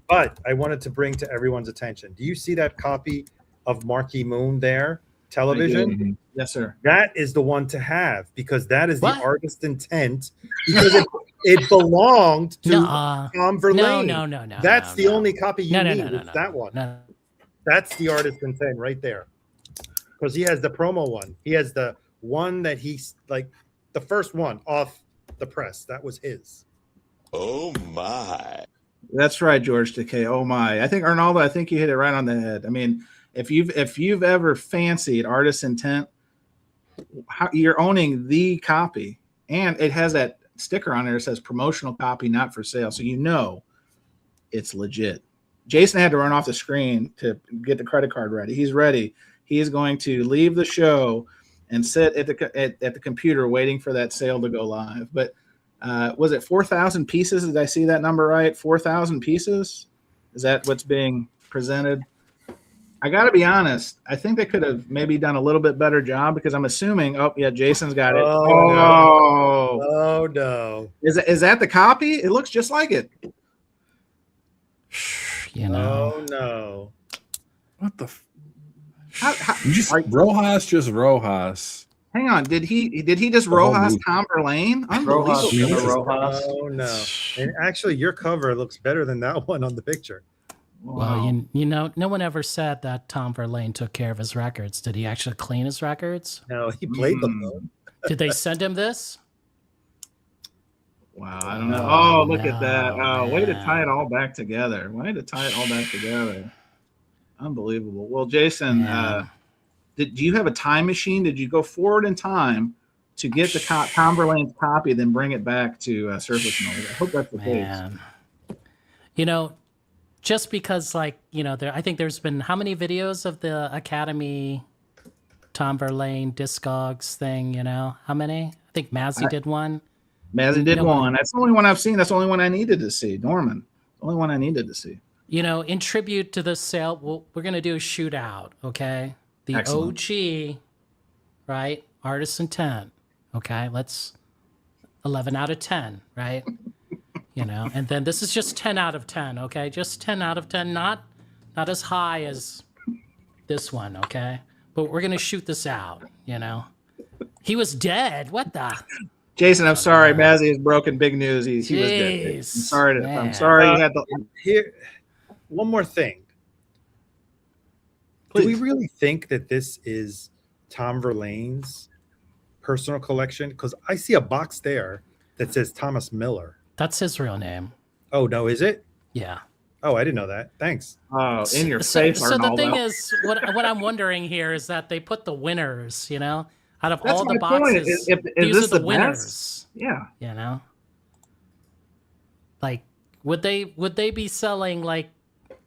But I wanted to bring to everyone's attention. Do you see that copy of Marquee Moon there? Television? Yes, sir. That is the one to have because that is the artist intent because it belonged to Tom Verlaine. No. That's the only copy you need. No, It's that one. No. That's the artist intent right there. Because he has the promo one. He has the one that he's like the first one off the press. That was his. Oh my. That's right, George Takei. Oh my. I think Arnaldo, I think you hit it right on the head. I mean, if you've ever fancied artist intent, you're owning the copy, and it has that sticker on there that says promotional copy, not for sale. So you know it's legit. Jason had to run off the screen to get the credit card ready. He's ready. He is going to leave the show and sit at the computer waiting for that sale to go live. But was it 4,000 pieces? Did I see that number right? 4,000 pieces? Is that what's being presented? I got to be honest. I think they could have maybe done a little bit better job because I'm assuming. Oh yeah, Jason's got it. Oh no! Is that the copy? It looks just like it. You know. Oh no! What the? Rojas just Rojas. Hang on. Did he just Rojas Tom Verlaine? Rojas. Oh no! And actually, your cover looks better than that one on the picture. Wow. Well, you know, no one ever said that Tom Verlaine took care of his records. Did he actually clean his records? No, he played them though. Did they send him this? Wow, I don't know. Oh, look at that. Oh, way to tie it all back together. Unbelievable. Well, Jason, do you have a time machine? Did you go forward in time to get the Tom Verlaine's copy, then bring it back to Surface Noise? I hope that's the case. You know, just because, like, you know, I think there's been how many videos of the Academy Tom Verlaine Discogs thing, you know? How many? I think Mazzy did one. Mazzy did one. That's the only one I've seen. That's the only one I needed to see. Norman. The only one I needed to see. You know, in tribute to the sale, we're going to do a shootout, okay? The Excellent. OG, right? Artist intent, okay? Let's 11 out of 10, right? You know, and then this is just 10 out of 10, okay? Just 10 out of 10, not as high as this one, okay? But we're going to shoot this out, you know? He was dead. What the? Jason, I'm sorry. Mazzy has broken big news. He was dead. I'm sorry. You had Here, one more thing. Please. Do we really think that this is Tom Verlaine's personal collection? Because I see a box there that says Thomas Miller. That's his real name. Oh, no, is it? Yeah. Oh, I didn't know that. Thanks. Oh, in your face, So the thing is, what I'm wondering here is that they put the winners, you know, out of all the boxes. These are the winners. Yeah. You know, like would they be selling like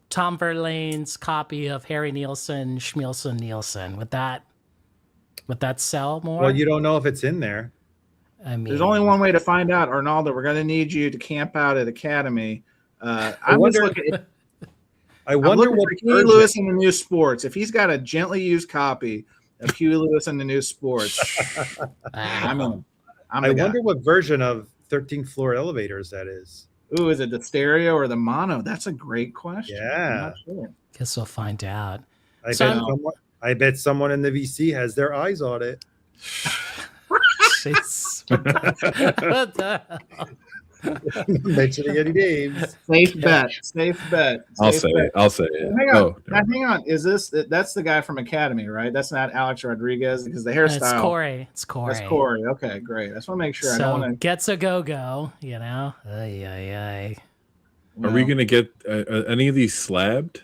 Tom Verlaine's copy of Harry Nielsen, Schmielsen, Nielsen. Would that sell more? Well, you don't know if it's in there. I mean, There's only one way to find out, Arnaldo. We're going to need you to camp out at Academy. I'm wonder just looking. I wonder what Huey Lewis in the New Sports. If he's got a gently used copy of Huey Lewis in the New Sports, I wonder what version of 13th Floor Elevators that is. Ooh, is it the stereo or the mono? That's a great question. Yeah. Sure. Guess we'll find out. I bet someone in the VC has their eyes on it. What the hell? Mentioning any names. Safe bet. Safe bet. I'll say it. Hang on. That's the guy from Academy, right? That's not Alex Rodriguez because the hairstyle. It's Corey. That's Corey. Okay, great. I just want to make sure. I don't want to. Gets a go. You know. Ay. Are we gonna get any of these slabbed?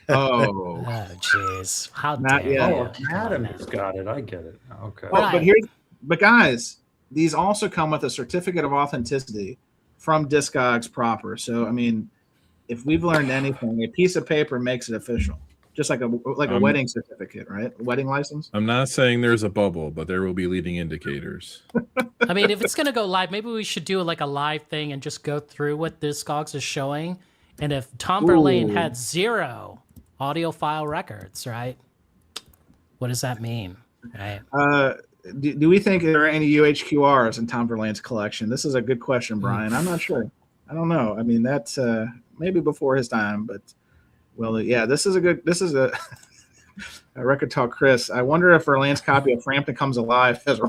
Oh, jeez. How not dare yet. you. Academy's got it. I get it. Okay. Well, but guys, these also come with a certificate of authenticity from Discogs proper. So, I mean, if we've learned anything, a piece of paper makes it official, just like a wedding certificate, right? A wedding license. I'm not saying there's a bubble, but there will be leading indicators. I mean, if it's going to go live, maybe we should do like a live thing and just go through what Discogs is showing. And if Tom Verlaine had 0 audiophile records, right? What does that mean? Right. Do we think there are any UHQRs in Tom Verlaine's collection? This is a good question, Brian. I'm not sure. I don't know. I mean, that's maybe before his time, but this is a record talk, Chris. I wonder if Verlaine's copy of Frampton Comes Alive has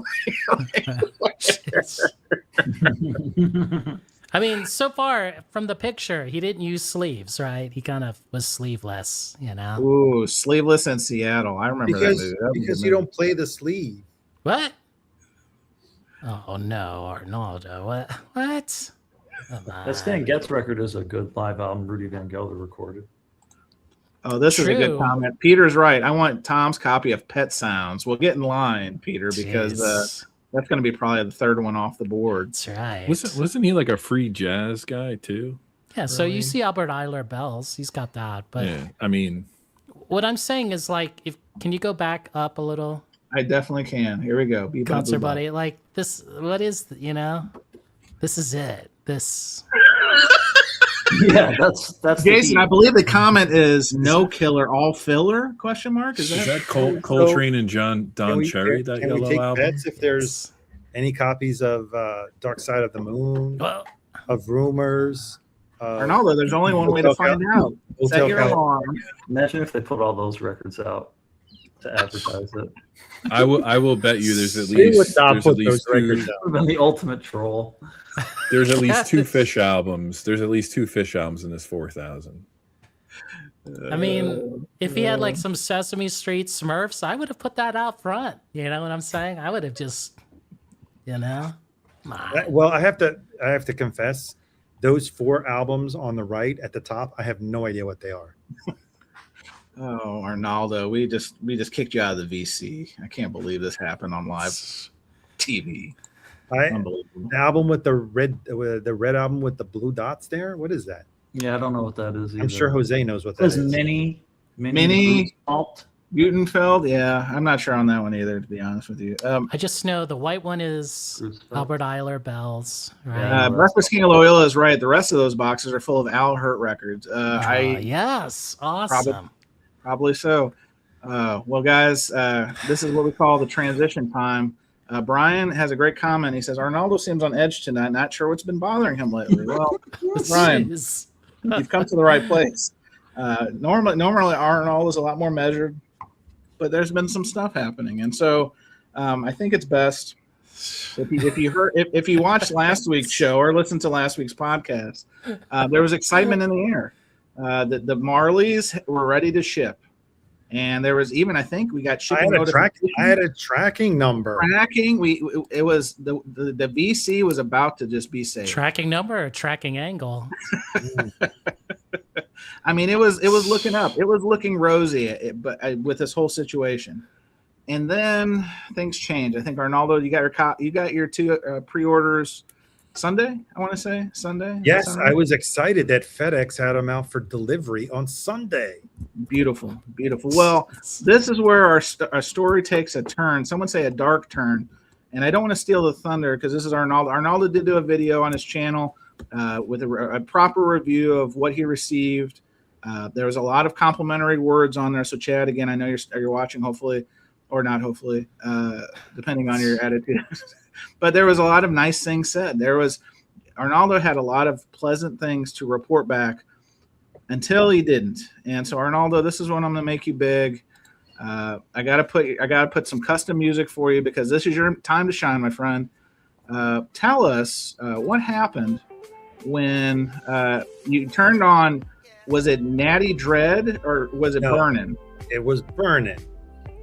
I mean, so far from the picture, he didn't use sleeves, right? He kind of was sleeveless, you know? Ooh, Sleeveless in Seattle. I remember that movie. Because you don't play the sleeve. What? Oh, no, Arnaldo. What? That Stan Getz record is a good live album Rudy Van Gelder recorded. Oh, this is a good comment. Peter's right. I want Tom's copy of Pet Sounds. We'll get in line, Peter, because that's going to be probably the third one off the board. That's right. Wasn't he like a free jazz guy too? Yeah, so you see Albert Eiler bells. He's got that. But yeah, I mean, what I'm saying is can you go back up a little? I definitely can. Here we go. Concert buddy. Like this, what is, this is it. This. Yeah, that's Jason, I believe the comment is no killer, all filler, question mark? Is that Coltrane and Don Cherry, that can yellow we take album? bets if there's any copies of Dark Side of the Moon, of Rumors? Arnaldo, there's only one way to find out. Set your alarm. Imagine if they put all those records out to advertise it. I will bet you there's at least the ultimate troll. There's at least 2 Fish albums. There's at least 2 Fish albums in this 4,000. I mean, if he had like some Sesame Street Smurfs, I would have put that out front. You know what I'm saying? I would have just, Well, I have to confess, those 4 albums on the right at the top, I have no idea what they are. Oh, Arnaldo, we just kicked you out of the VC. I can't believe this happened on live TV. The album with the red album with the blue dots there. What is that? Yeah, I don't know what that is either. I'm sure Jose knows what that is. Mini Butenfeld. Yeah, I'm not sure on that one either, to be honest with you. I just know the white one is Albert Eiler bells. Right? Breakfast King of Loyola is right. The rest of those boxes are full of Al Hurt records. Yes, awesome. Probably so. Well, guys, this is what we call the transition time. Brian has a great comment. He says, Arnaldo seems on edge tonight. Not sure what's been bothering him lately. Well, Brian, you've come to the right place. Normally Arnaldo's a lot more measured, but there's been some stuff happening. And so I think it's best if you watched last week's show or listened to last week's podcast, there was excitement in the air. The Marleys were ready to ship. And there was even, I think we got shipping. I had a tracking number. It was the VC was about to just be saved. Tracking number or tracking angle? I mean, it was looking up. It was looking rosy, but with this whole situation. And then things changed. I think Arnaldo, you got your 2 pre-orders. Sunday, I want to say Sunday. Yes, I was excited that FedEx had them out for delivery on Sunday. Beautiful, beautiful. Well, this is where our story takes a turn. Someone say a dark turn. And I don't want to steal the thunder because this is Arnaldo. Arnaldo did do a video on his channel with a proper review of what he received. There was a lot of complimentary words on there. So, Chad, again, I know you're watching, hopefully, or not hopefully, depending on your attitude. But there was a lot of nice things said. Arnaldo had a lot of pleasant things to report back until he didn't. And so, Arnaldo, this is when I'm going to make you big. I gotta put some custom music for you because this is your time to shine, my friend. Tell us what happened when you turned on. Was it Natty Dread or was it Burnin'? It was Burnin'.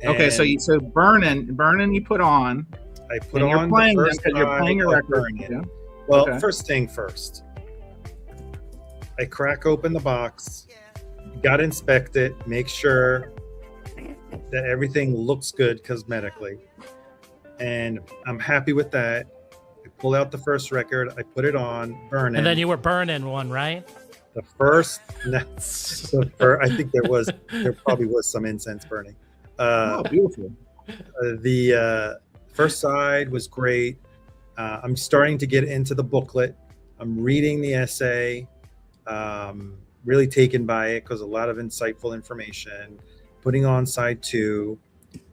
Okay, so Burnin' you put on. I put on. You're playing this because you're playing a record. Yeah? Well, first thing first. I crack open the box, got to inspect it, make sure that everything looks good cosmetically, and I'm happy with that. I pull out the first record, I put it on, burn it. And then you were burning one, right? I think there probably was some incense burning. Beautiful. The first side was great. I'm starting to get into the booklet. I'm reading the essay, really taken by it because a lot of insightful information. Putting on side 2,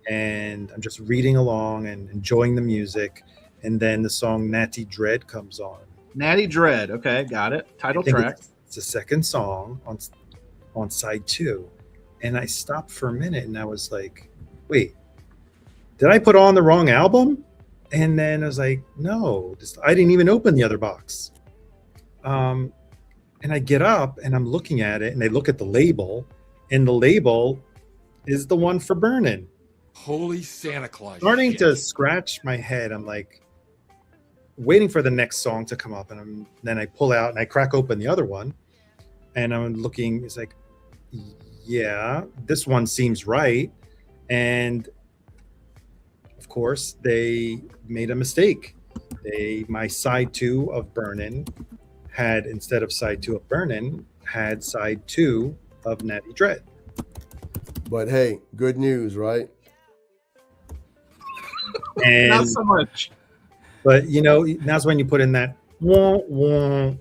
and I'm just reading along and enjoying the music. And then the song Natty Dread comes on. Natty Dread, okay, got it. Title track. It's the second song on side 2. And I stopped for a minute and I was like, wait, did I put on the wrong album? And then I was like, no, I didn't even open the other box. And I get up and I'm looking at it and I look at the label, and the label is the one for Burnin'. Holy Santa Claus. Starting to scratch my head. I'm like waiting for the next song to come up, and then I pull out and I crack open the other one, and I'm looking. It's like, yeah, this one seems right. And of course, they made a mistake. My side 2 of Burnin' had, instead of side 2 of Burnin', had side 2 of Natty Dread. But hey, good news, right? And, not so much. But that's when you put in that wah, wah.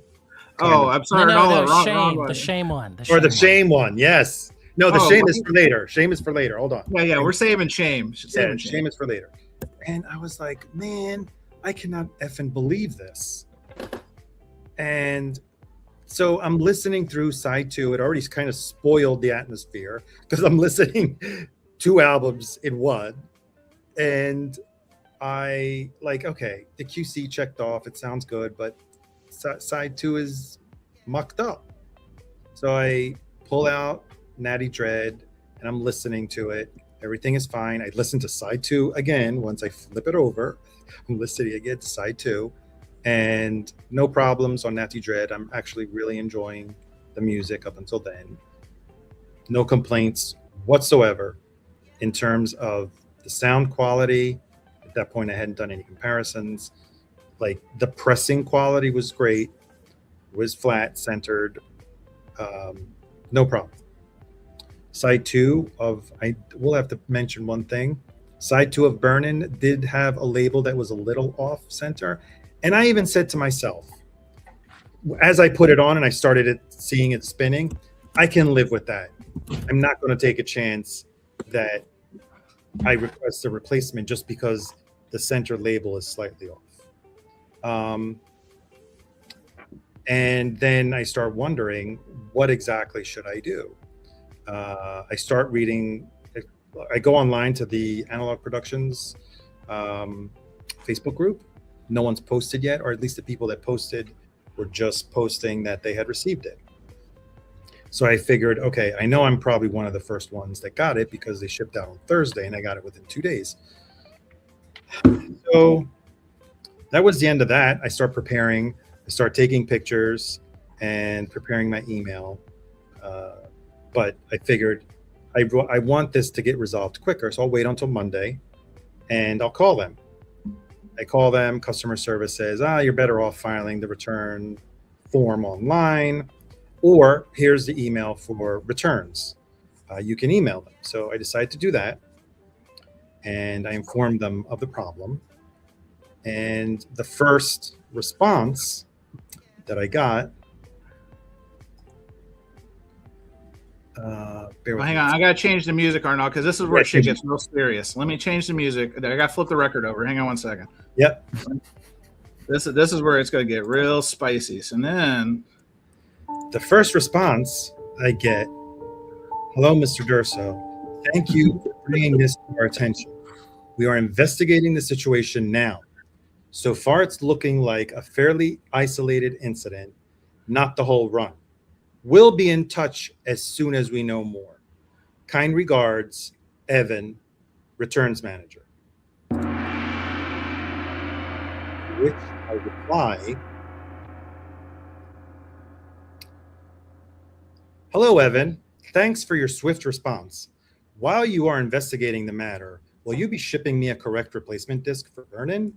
Oh, I'm sorry. No, wrong the shame one. The shame one, yes. No, the shame is for later. Shame is for later. Hold on. Yeah, we're saving shame. Shame is for later. And I was like, man, I cannot effing believe this. And so I'm listening through side 2. It already kind of spoiled the atmosphere because I'm listening 2 albums in one. And I okay, the QC checked off. It sounds good, but side 2 is mucked up. So I pull out Natty Dread and I'm listening to it. Everything is fine. I listen to side 2 again. Once I flip it over, I'm listening again to side 2. And no problems on Natty Dread. I'm actually really enjoying the music up until then. No complaints whatsoever in terms of the sound quality. At that point, I hadn't done any comparisons. Like the pressing quality was great. It was flat, centered. No problem. Side 2 of, I will have to mention one thing. Side 2 of Burnin' did have a label that was a little off center. And I even said to myself, as I put it on and I started seeing it spinning, I can live with that. I'm not going to take a chance that I request a replacement just because the center label is slightly off. And then I start wondering, what exactly should I do? I start reading. I go online to the Analog Productions Facebook group. No one's posted yet, or at least the people that posted were just posting that they had received it. So I figured, okay, I know I'm probably one of the first ones that got it because they shipped out on Thursday and I got it within 2 days. So that was the end of that. I start preparing, I start taking pictures and preparing my email. But I figured I want this to get resolved quicker, so I'll wait until Monday and I'll call them. I call them. Customer service says, you're better off filing the return form online, or here's the email for returns. You can email them. So I decided to do that, and I informed them of the problem. And the first response that I got, hang on, I gotta change the music, Arnold, because this is where shit gets real serious. Let me change the music. I gotta flip the record over. Hang on 1 second. Yep. This is where it's gonna get real spicy. And then the first response I get, hello, Mr. Durso. Thank you for bringing this to our attention. We are investigating the situation now. So far, it's looking like a fairly isolated incident, not the whole run. We'll be in touch as soon as we know more. Kind regards, Evan, returns manager. Which I reply, hello, Evan. Thanks for your swift response. While you are investigating the matter, will you be shipping me a correct replacement disc for Verlaine?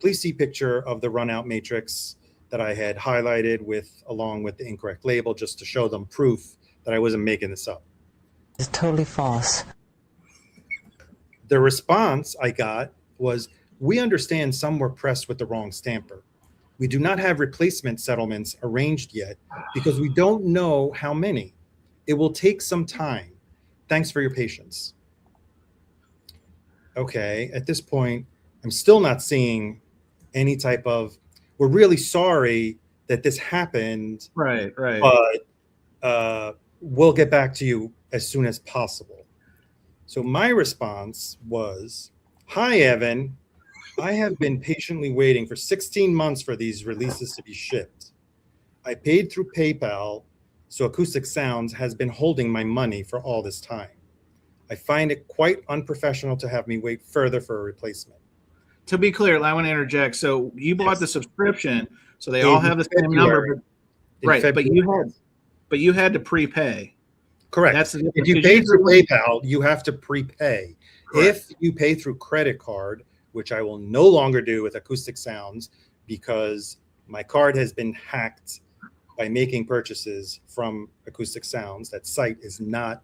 Please see picture of the runout matrix that I had highlighted along with the incorrect label, just to show them proof that I wasn't making this up. It's totally false. The response I got was, we understand some were pressed with the wrong stamper. We do not have replacement settlements arranged yet because we don't know how many. It will take some time. Thanks for your patience. Okay, at this point, I'm still not seeing any type of, we're really sorry that this happened. Right. But we'll get back to you as soon as possible. So my response was, hi, Evan. I have been patiently waiting for 16 months for these releases to be shipped. I paid through PayPal, so Acoustic Sounds has been holding my money for all this time. I find it quite unprofessional to have me wait further for a replacement. To be clear, I want to interject. So you bought the subscription, so they all have the same number, right? But you had to prepay. Correct. If you pay through PayPal, you have to prepay. Correct. If you pay through credit card, which I will no longer do with Acoustic Sounds because my card has been hacked by making purchases from Acoustic Sounds. That site is not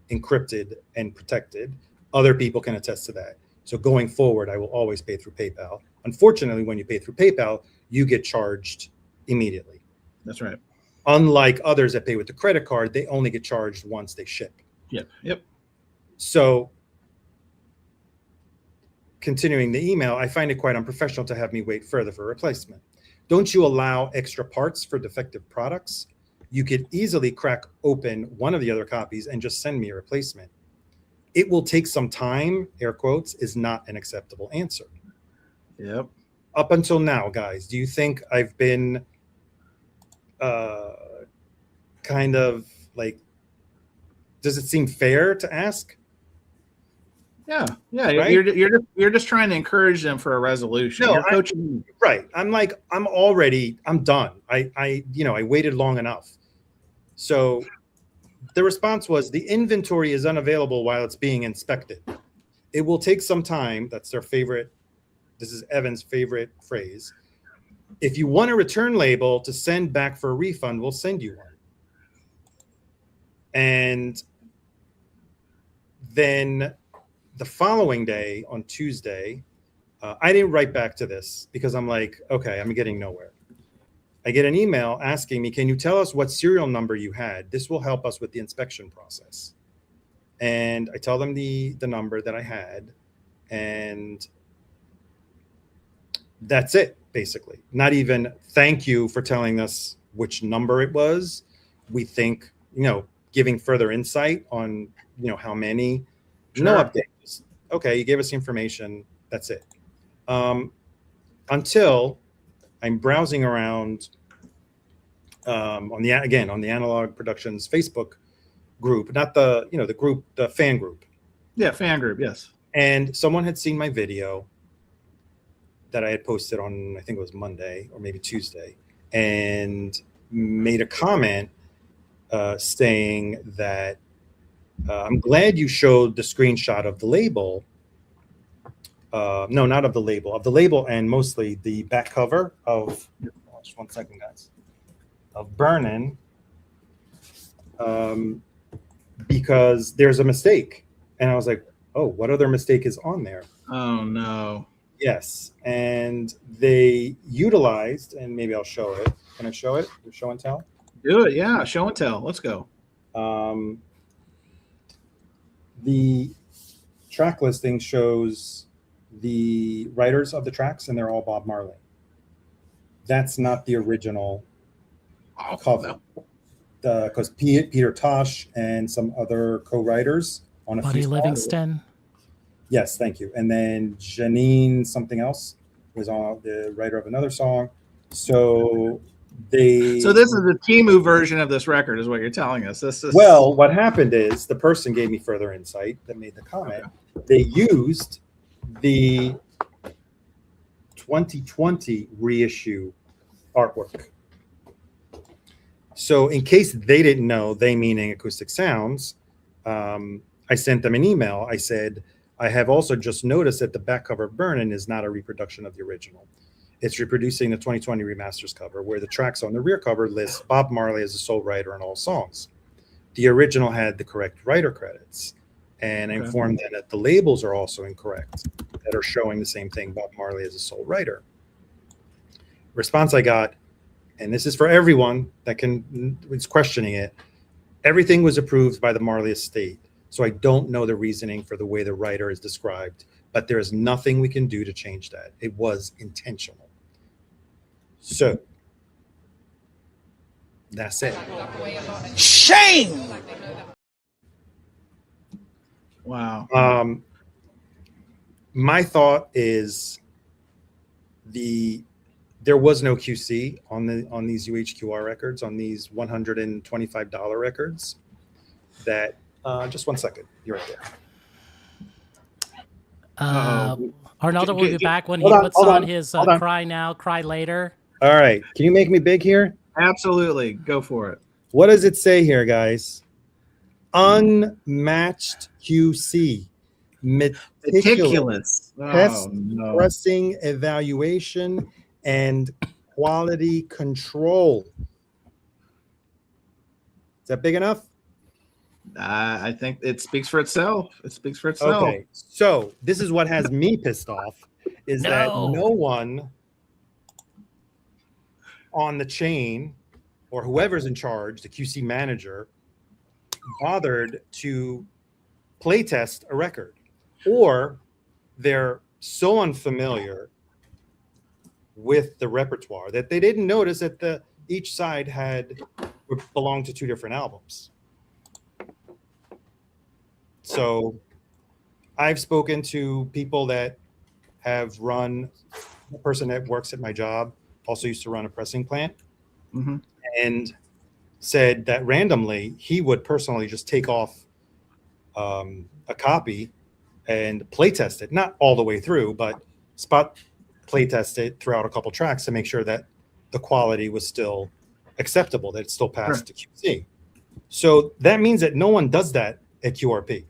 encrypted and protected. Other people can attest to that. So going forward, I will always pay through PayPal. Unfortunately, when you pay through PayPal, you get charged immediately. That's right. Unlike others that pay with the credit card, they only get charged once they ship. Yep. So continuing the email, I find it quite unprofessional to have me wait further for a replacement. Don't you allow extra parts for defective products? You could easily crack open one of the other copies and just send me a replacement. It will take some time, air quotes, is not an acceptable answer. Yep. Up until now, guys, do you think I've been kind of like, does it seem fair to ask? Yeah. Right? You're just trying to encourage them for a resolution. No, coaching. Right. I'm done. I waited long enough. So the response was, the inventory is unavailable while it's being inspected. It will take some time. That's their favorite. This is Evan's favorite phrase. If you want a return label to send back for a refund, we'll send you one. And then the following day, on Tuesday, I didn't write back to this because I'm like, okay, I'm getting nowhere. I get an email asking me, can you tell us what serial number you had? This will help us with the inspection process. And I tell them the number that I had, and that's it, basically. Not even thank you for telling us which number it was. We think, giving further insight on, how many. Sure. No updates. Okay, you gave us the information. That's it. Until I'm browsing around on the Analog Productions Facebook group, not the the group, the fan group. Yeah, fan group. Yes. And someone had seen my video that I had posted on, I think it was Monday or maybe Tuesday, and made a comment saying that I'm glad you showed the screenshot of the label no, not of the label, and mostly the back cover of, just 1 second, guys, of Burnin', because there's a mistake. And I was like, oh, what other mistake is on there? Oh, no. Yes. And they utilized, and maybe I'll show it. Can I show it? Show and tell? Do it. Yeah. Show and tell. Let's go. The track listing shows the writers of the tracks, and they're all Bob Marley. That's not the original cover. Because Peter Tosh and some other co-writers on a Buddy few Livingston. songs. Yes, thank you. And then Janine something else was on the writer of another song. So this is the Timu version of this record, is what you're telling us. Well, what happened is the person gave me further insight that made the comment. Okay. They used the 2020 reissue artwork. So in case they didn't know, they meaning Acoustic Sounds, I sent them an email. I said, I have also just noticed that the back cover of Burnin' is not a reproduction of the original. It's reproducing the 2020 remasters cover, where the tracks on the rear cover list Bob Marley as the sole writer on all songs. The original had the correct writer credits, and I informed them that the labels are also incorrect, that are showing the same thing, Bob Marley as a sole writer. Response I got, and this is for everyone that is questioning it, everything was approved by the Marley estate. So I don't know the reasoning for the way the writer is described, but there is nothing we can do to change that. It was intentional. So that's it. Shame! Wow. My thought is there was no QC on these UHQR records, on these $125 records. That just 1 second, you're right there. Arnaldo will be back when he puts on his Cry Now, Cry Later. All right, can you make me big here? Absolutely, go for it. What does it say here, guys? Unmatched QC, meticulous pressing evaluation and quality control. Is that big enough? I think it speaks for itself. It speaks for itself. Okay, so this is what has me pissed off, is that no one on the chain or whoever's in charge, the QC manager, bothered to play test a record, or they're so unfamiliar with the repertoire that they didn't notice that each side belonged to two different albums. So I've spoken to people that have run, a person that works at my job also used to run a pressing plant, and said that randomly he would personally just take off a copy and play test it, not all the way through, but spot play test it throughout a couple tracks to make sure that the quality was still acceptable, that it still passed to QC. So that means that no one does that at QRP.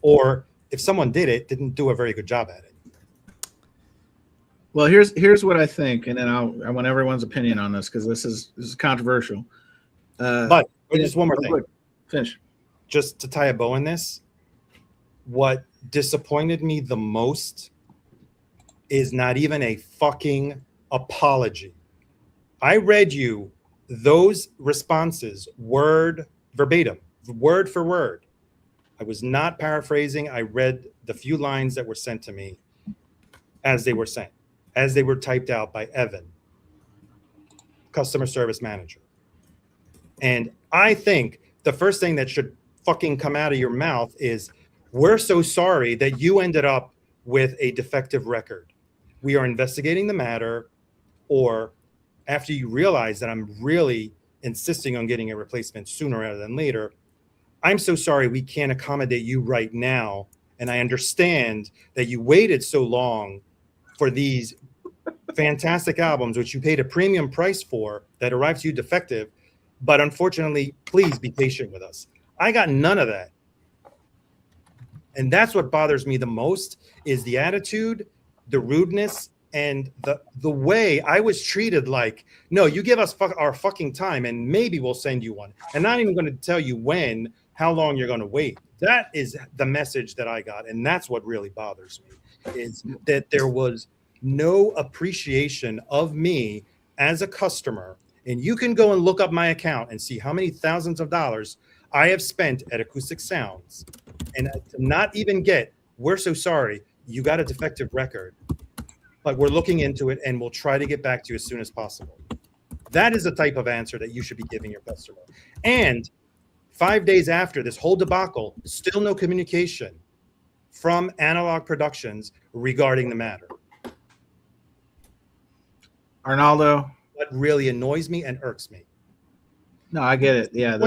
Or if someone did it, didn't do a very good job at it. Well, here's what I think, and then I want everyone's opinion on this, because this is controversial. But just one more thing. Finish. Just to tie a bow in this, what disappointed me the most is not even a fucking apology. I read you those responses verbatim, word for word. I was not paraphrasing. I read the few lines that were sent to me as they were sent, as they were typed out by Evan, customer service manager. And I think the first thing that should fucking come out of your mouth is, we're so sorry that you ended up with a defective record. We are investigating the matter, or after you realize that I'm really insisting on getting a replacement sooner rather than later, I'm so sorry we can't accommodate you right now. And I understand that you waited so long for these fantastic albums, which you paid a premium price for, that arrived to you defective. But unfortunately, please be patient with us. I got none of that. And that's what bothers me the most, is the attitude the rudeness and the way I was treated. Like, no, you give us our fucking time and maybe we'll send you one, and not even going to tell you when, how long you're going to wait. That is the message that I got, and that's what really bothers me, is that there was no appreciation of me as a customer. And you can go and look up my account and see how many thousands of dollars I have spent at Acoustic Sounds, and to not even get, we're so sorry, you got a defective record, but we're looking into it and we'll try to get back to you as soon as possible. That is the type of answer that you should be giving your customer. And 5 days after this whole debacle, still no communication from Analog Productions regarding the matter. Arnaldo, what really annoys me and irks me. No, I get it. Yeah.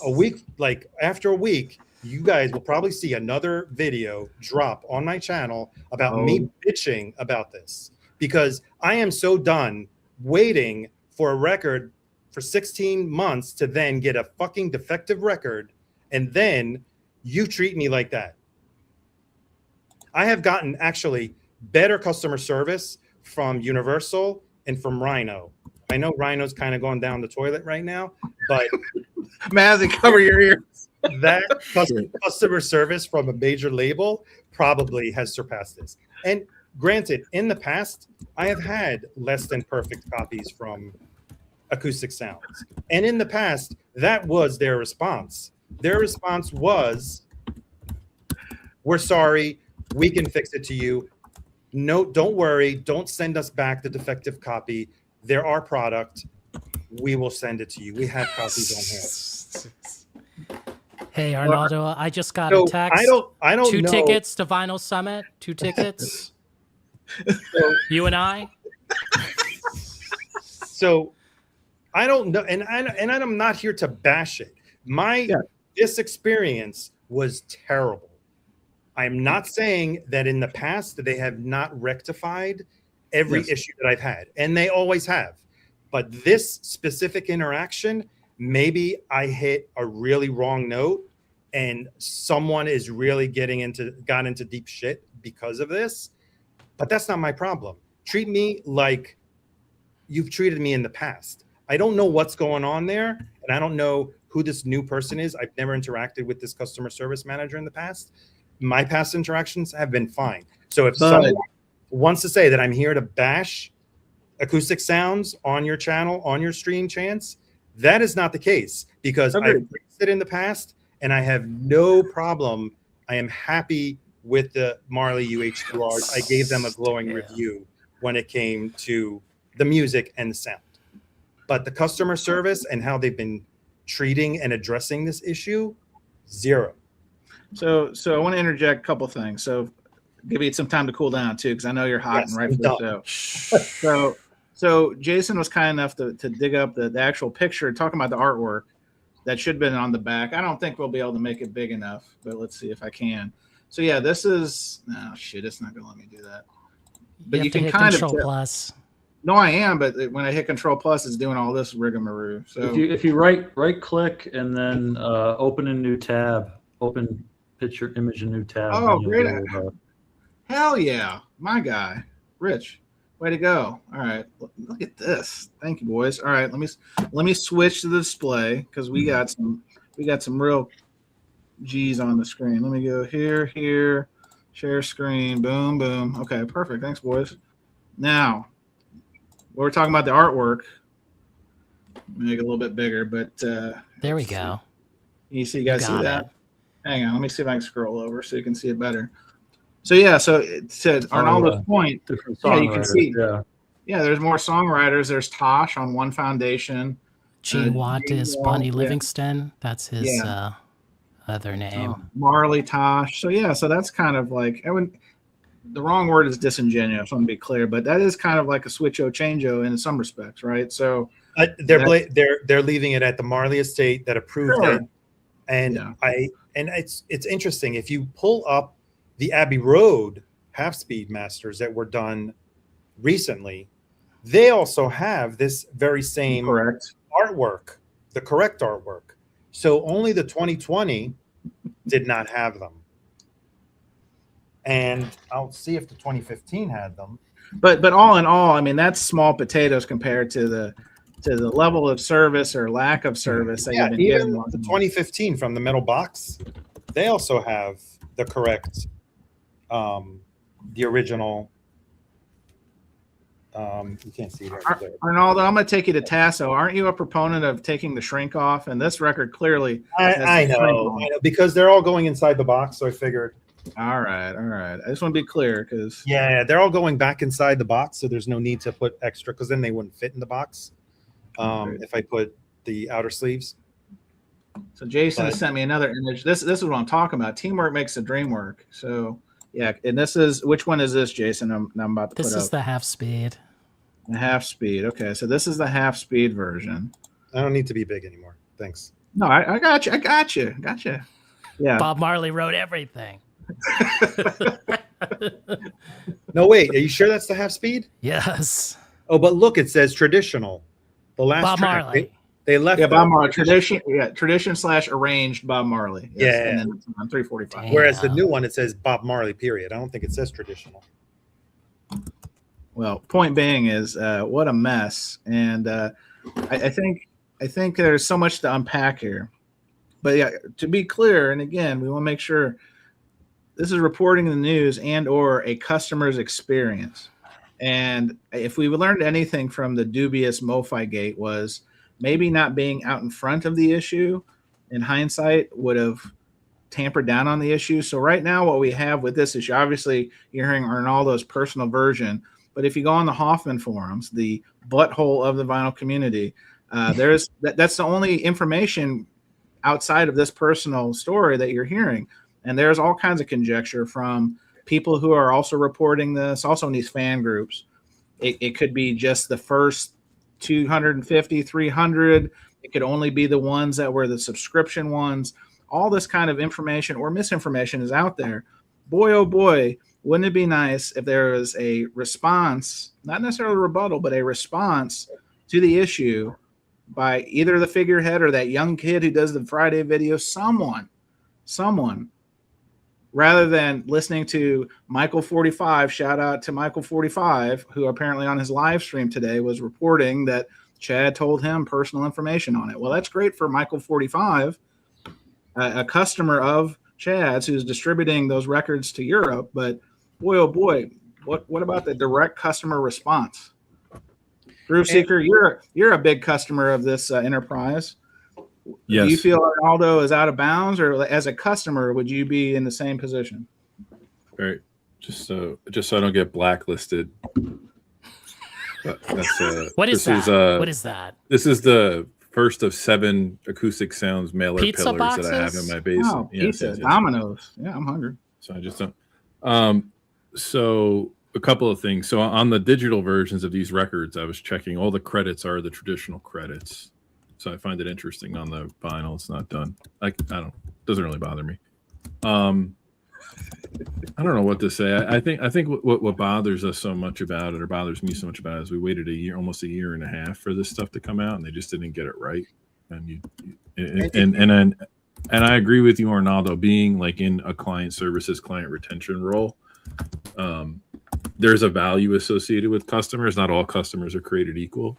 A week, like after a week, you guys will probably see another video drop on my channel about me bitching about this, because I am so done waiting for a record for 16 months to then get a fucking defective record, and then you treat me like that. I have gotten actually better customer service from Universal and from Rhino. I know Rhino's kind of going down the toilet right now, but Mazzy, cover your ears. That customer service from a major label probably has surpassed this. And granted, in the past, I have had less than perfect copies from Acoustic Sounds. And in the past, that was their response. Their response was, we're sorry, we can fix it to you. No, don't worry, don't send us back the defective copy. They're our product. We will send it to you. We have copies on hand. Hey, Arnaldo, I just got a text. I don't Two know. tickets to Vinyl Summit. 2 tickets. You and I. So I don't know, and I'm not here to bash it. This experience was terrible. I'm not saying that in the past they have not rectified every issue that I've had, and they always have. But this specific interaction, maybe I hit a really wrong note, and someone is really got into deep shit because of this. But that's not my problem. Treat me like you've treated me in the past. I don't know what's going on there, and I don't know who this new person is. I've never interacted with this customer service manager in the past. My past interactions have been fine. So if someone wants to say that I'm here to bash Acoustic Sounds on your channel, on your stream, Chance, that is not the case, because I've fixed it in the past and I have no problem. I am happy with the Marley UHQRs. I gave them a glowing review when it came to the music and the sound. But the customer service and how they've been treating and addressing this issue, zero. So I want to interject a couple things. So give you some time to cool down too, because I know you're hot and rightfully so. So Jason was kind enough to dig up the actual picture, talking about the artwork that should have been on the back. I don't think we'll be able to make it big enough, but let's see if I can. So yeah, this is it's not gonna let me do that. But you can kind of Control Plus. No, I am, but when I hit Control Plus, it's doing all this rigmarole. So if you right click and then open a new tab, open picture image a new tab. Oh, great! Hell yeah, my guy, Rich, way to go! All right, look at this. Thank you, boys. All right, let me switch to the display, because we got some real G's on the screen. Let me go here, share screen, boom, boom. Okay, perfect. Thanks, boys. Now, we're talking about the artwork. Make it a little bit bigger, but there we go. You guys see that? Hang on, let me see if I can scroll over so you can see it better. So yeah, so it said Arnaldo's point. Yeah, you can see. Yeah, there's more songwriters. There's Tosh on One Foundation. Gene Watt is Bonnie Livingston. That's his other name. Marley, Tosh. So yeah, so that's kind of like the wrong word is disingenuous. I want to be clear, but that is kind of like a switcho changeo in some respects, right? So they're leaving it at the Marley estate that approved it, and it's interesting. If you pull up the Abbey Road half-speed masters that were done recently, they also have this very same artwork, the correct artwork. So only the 2020 did not have them. and I'll see if the 2015 had them. But all in all, I mean, that's small potatoes compared to the level of service or lack of service that you've been even getting. the 2015 from the metal box, they also have the correct, the original. You can't see that. Arnaldo, I'm going to take you to Tasso. Aren't you a proponent of taking the shrink off? And this record clearly. I know, because they're all going inside the box. So I figured. All right. I just want to be clear because. Yeah, they're all going back inside the box. So there's no need to put extra because then they wouldn't fit in the box if I put the outer sleeves. So Jason has sent me another image. This is what I'm talking about. Teamwork makes the dream work. So. Yeah, and this is, which one is this, Jason? I'm about to put up. This is the half speed. The half speed. Okay, so this is the half speed version. I don't need to be big anymore. Thanks. No, I got you. Yeah. Bob Marley wrote everything. No, wait. Are you sure that's the half speed? Yes. Oh, but look, it says traditional. The last Bob track, Marley. They left. Yeah, Bob Marley. Tradition / arranged Bob Marley. Yes, Yeah. And then on 345. Damn. Whereas the new one, it says Bob Marley, period. I don't think it says traditional. Well, point being is what a mess. And I think there's so much to unpack here. But yeah, to be clear, and again, we want to make sure this is reporting the news and or a customer's experience. And if we learned anything from the dubious MoFi gate was maybe not being out in front of the issue in hindsight would have tampered down on the issue. So right now what we have with this issue, obviously you're hearing Arnaldo's personal version, but if you go on the Hoffman forums, the butthole of the vinyl community, that's the only information outside of this personal story that you're hearing. And there's all kinds of conjecture from people who are also reporting this, also in these fan groups. It could be just the first 250, 300. It could only be the ones that were the subscription ones. All this kind of information or misinformation is out there. Boy, oh boy, wouldn't it be nice if there was a response, not necessarily a rebuttal, but a response to the issue by either the figurehead or that young kid who does the Friday video, someone, rather than listening to Michael 45, shout out to Michael 45, who apparently on his live stream today was reporting that Chad told him personal information on it. Well, that's great for Michael 45, a customer of Chad's who's distributing those records to Europe. But boy, oh boy, what about the direct customer response? Groove Seeker, you're a big customer of this enterprise. Yes. Do you feel Arnaldo is out of bounds, or as a customer, would you be in the same position? Right. Just so I don't get blacklisted. That's, what is that? What is that? This is the first of 7 acoustic sounds mailer pizza pillars boxes? that I have in my basement. Oh, pizza, Domino's. Yeah, I'm hungry. So I just don't. So a couple of things. So on the digital versions of these records, I was checking all the credits are the traditional credits. So I find it interesting. On the vinyl, it's not done. I don't. Doesn't really bother me. I don't know what to say. I think what bothers us so much about it, or bothers me so much about it, is we waited almost a year and a half for this stuff to come out, and they just didn't get it right. And I agree with you, Arnaldo, being like in a client services, client retention role. There's a value associated with customers. Not all customers are created equal.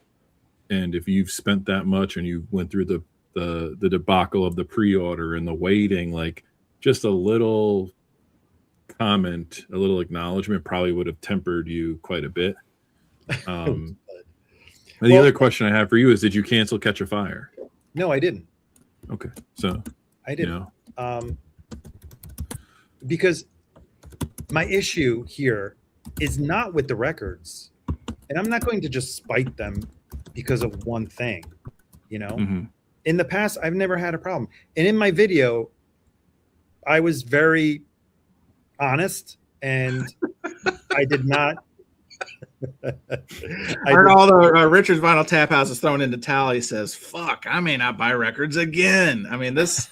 And if you've spent that much and you went through the debacle of the pre-order and the waiting, like just a little comment, a little acknowledgement probably would have tempered you quite a bit. The other question I have for you is, did you cancel Catch a Fire? No, I didn't. Okay. So I didn't. Because my issue here is not with the records, and I'm not going to just spite them because of one thing, Mm-hmm. In the past, I've never had a problem. And in my video, I was very honest, and I did not. Arnaldo, Richard's Vinyl Tap House is thrown into tally. Says, "Fuck, I may not buy records again." I mean, this.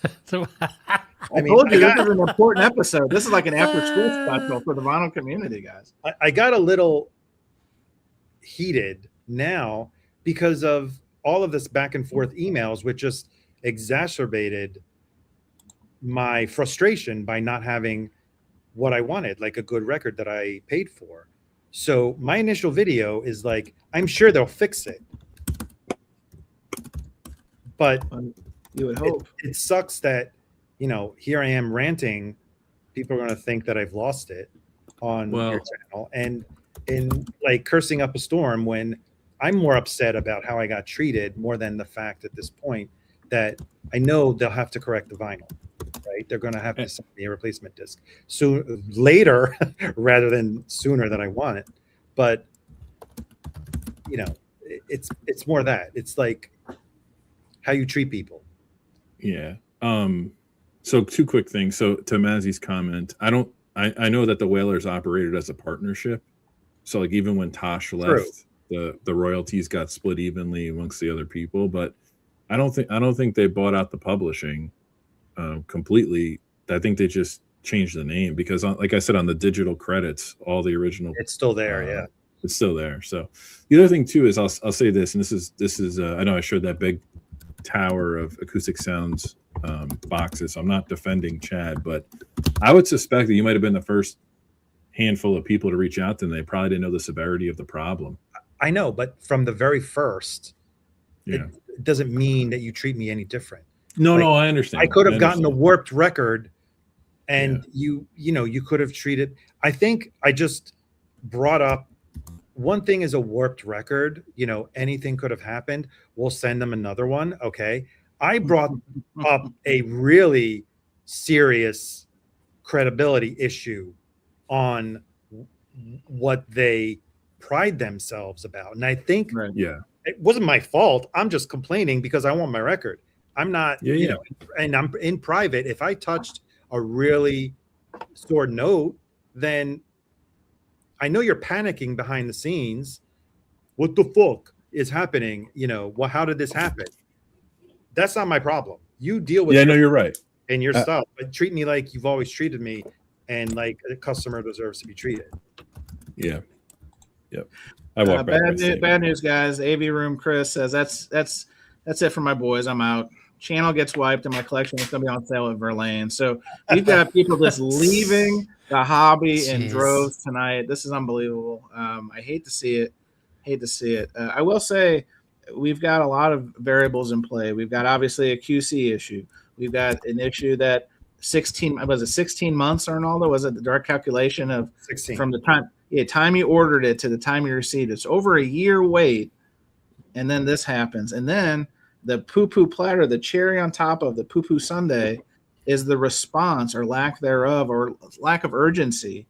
I told you this is an important episode. This is like an after-school special for the vinyl community, guys. I got a little heated now because of all of this back and forth emails, which just exacerbated my frustration by not having what I wanted, like a good record that I paid for. So my initial video is like, I'm sure they'll fix it. But you would hope. It sucks that, you know, here I am ranting. People are going to think that I've lost it on your channel and like cursing up a storm when I'm more upset about how I got treated more than the fact at this point that I know they'll have to correct the vinyl, right? They're going to have to send me a replacement disc later rather than sooner than I want it. But, you know, it's more that. It's like how you treat people. Yeah. So two quick things. So to Mazzy's comment, I know that the Whalers operated as a partnership. So like even when Tosh left, the royalties got split evenly amongst the other people, but I don't think they bought out the publishing completely. I think they just changed the name because like I said, on the digital credits, all the original, it's still there. Yeah. It's still there. So the other thing too is I'll say this, and this is I know I showed that big tower of acoustic sounds boxes. So I'm not defending Chad, but I would suspect that you might have been the first handful of people to reach out to them. They probably didn't know the severity of the problem. I know, but from the very first, it doesn't mean that you treat me any different. No, no, I understand. I could have gotten a warped record, and you know, you could have treated. I think I just brought up one thing is a warped record. You know, anything could have happened. We'll send them another one. Okay. I brought up a really serious credibility issue on what they pride themselves about. And I think it wasn't my fault. I'm just complaining because I want my record. I'm not, you know, and I'm in private. If I touched a really sore note, then I know you're panicking behind the scenes. What the fuck is happening? You know, well, how did this happen? That's not my problem. You deal with no, you're right. And your stuff, but treat me like you've always treated me, and like a customer deserves to be treated. Yeah. Yep. Bad news, guys. AV Room Chris says that's it for my boys. I'm out. Channel gets wiped, and my collection is going to be on sale at Verlaine. So we've got people just leaving the hobby in droves tonight. This is unbelievable. I hate to see it. I will say we've got a lot of variables in play. We've got obviously a QC issue. We've got an issue that 16 months, Arnaldo? Was it the direct calculation of 16 from the time you ordered it to the time you received it? It's over a year wait, and then this happens, and then the poo-poo platter, the cherry on top of the poo-poo sundae, is the response or lack thereof or lack of urgency.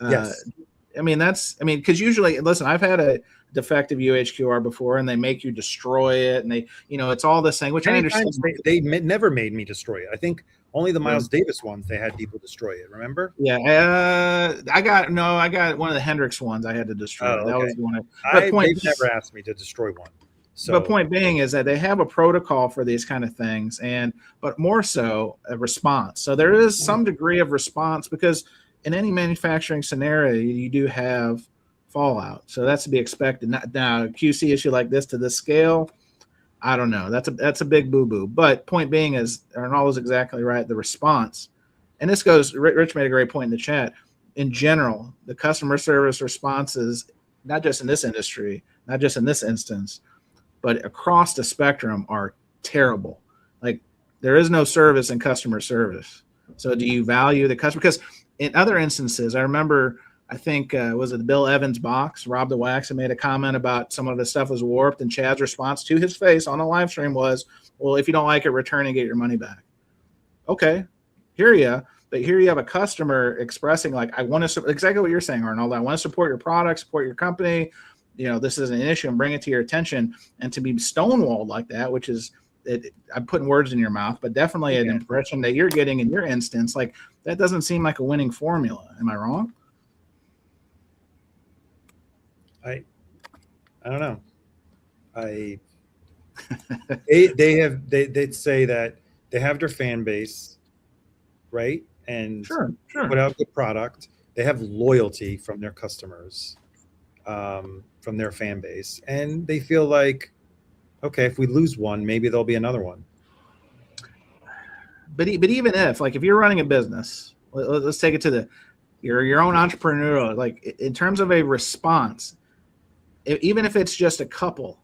Yes. Because usually, listen, I've had a defective UHQR before, and they make you destroy it, and they, you know, it's all this thing, which I understand. They never made me destroy it. I think only the Miles Davis ones they had people destroy it. Remember? Yeah, I got one of the Hendrix ones I had to destroy. That was the one. They've never asked me to destroy one. So, but point being is that they have a protocol for these kind of things, but more so a response. So there is some degree of response because in any manufacturing scenario, you do have fallout. So that's to be expected. Now, a QC issue like this to this scale, I don't know. That's a big boo-boo. But point being is, Arnaldo's exactly right, the response. And this goes, Rich made a great point in the chat. In general, the customer service responses, not just in this industry, not just in this instance, but across the spectrum are terrible. Like there is no service in customer service. So do you value the customer? Because in other instances, I remember, I think, was it the Bill Evans box? Rob the Wax had made a comment about some of the stuff was warped, and Chad's response to his face on the live stream was, well, if you don't like it, return and get your money back. Okay, hear ya. But here you have a customer expressing like, I want to, exactly what you're saying, Arnold. I want to support your product, support your company. You know, this is an issue and bring it to your attention. And to be stonewalled like that, which is, I'm putting words in your mouth, but definitely an impression that you're getting in your instance, like that doesn't seem like a winning formula. Am I wrong? I don't know. They'd say that they have their fan base, right? And sure. Put out good product. They have loyalty from their customers, from their fan base, and they feel like, okay, if we lose one, maybe there'll be another one. But even if you're running a business, let's take it to You're your own entrepreneur. Like in terms of a response, even if it's just a couple.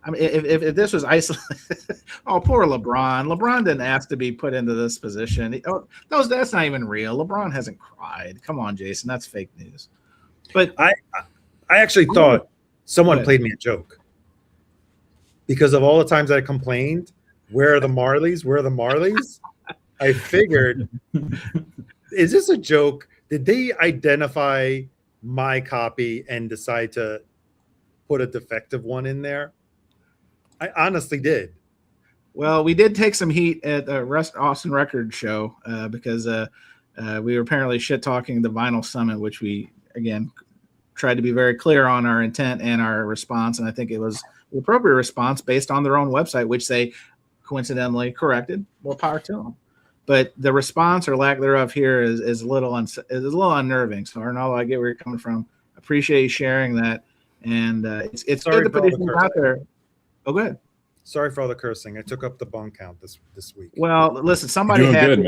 I mean, if this was isolated, oh, poor LeBron. LeBron didn't ask to be put into this position. That's not even real. LeBron hasn't cried. Come on, Jason, that's fake news. But I actually thought someone played me a joke because of all the times I complained. Where are the Marleys? Where are the Marleys? I figured, is this a joke? Did they identify my copy and decide to put a defective one in there? I honestly did. Well, we did take some heat at the Austin Record show because we were apparently shit-talking the Vinyl Summit, which we, again, tried to be very clear on our intent and our response, and I think it was the appropriate response based on their own website, which they coincidentally corrected. More power to them. But the response or lack thereof here is a little unnerving. So, Arnaldo, I get where you're coming from. Appreciate you sharing that, and it's good to put these things out there. Oh, go ahead. Sorry for all the cursing. I took up the bone count this week. Well, listen, somebody had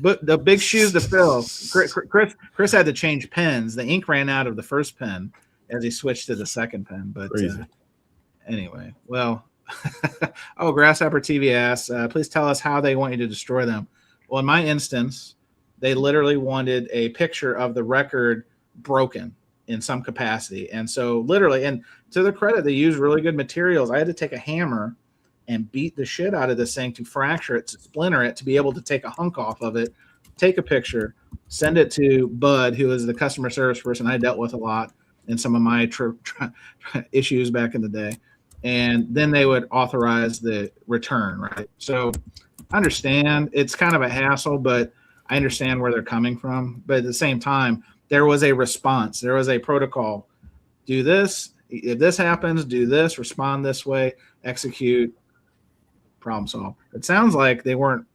but the big shoes to fill. Chris had to change pens. The ink ran out of the first pen as he switched to the second pen. But anyway, well, oh, Grasshopper TV asks, please tell us how they want you to destroy them. Well, in my instance, they literally wanted a picture of the record broken in some capacity. And so literally, and to their credit, they use really good materials. I had to take a hammer and beat the shit out of this thing to fracture it, to splinter it, to be able to take a hunk off of it, take a picture, send it to Bud, who is the customer service person I dealt with a lot in some of my issues back in the day. And then they would authorize the return, right? So I understand it's kind of a hassle, but I understand where they're coming from. But at the same time, there was a response. There was a protocol. Do this. If this happens, do this. Respond this way. Execute. Problem solved. It sounds like they weren't,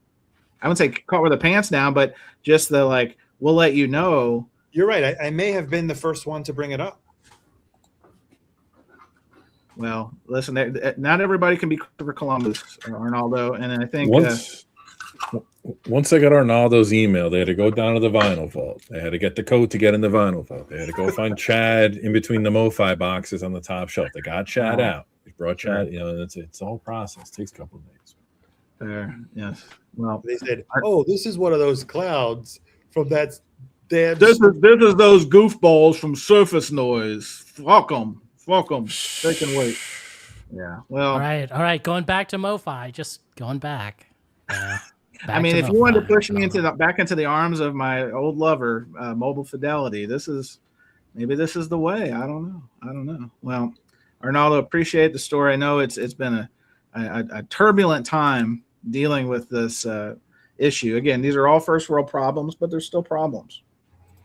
I wouldn't say caught with their pants down, but just the like, we'll let you know. You're right. I may have been the first one to bring it up. Well, listen, not everybody can be Christopher Columbus, Arnaldo. And I think once they got Arnaldo's email, they had to go down to the vinyl vault. They had to get the code to get in the vinyl vault. They had to go find Chad in between the MoFi boxes on the top shelf. They got Chad out. They brought Chad. You know, it's a whole process. It takes a couple of days. Fair, yes. Well, they said, "Oh, this is one of those clouds from that." This is those goofballs from Surface Noise. Fuck them. They can wait. Yeah. Well. All right. Going back to MoFi. Just going back. I mean, if you wanted to push me back into the arms of my old lover, Mobile Fidelity, maybe this is the way. I don't know. Well, Arnaldo, appreciate the story. I know it's been a turbulent time dealing with this issue. Again, these are all first world problems, but they're still problems.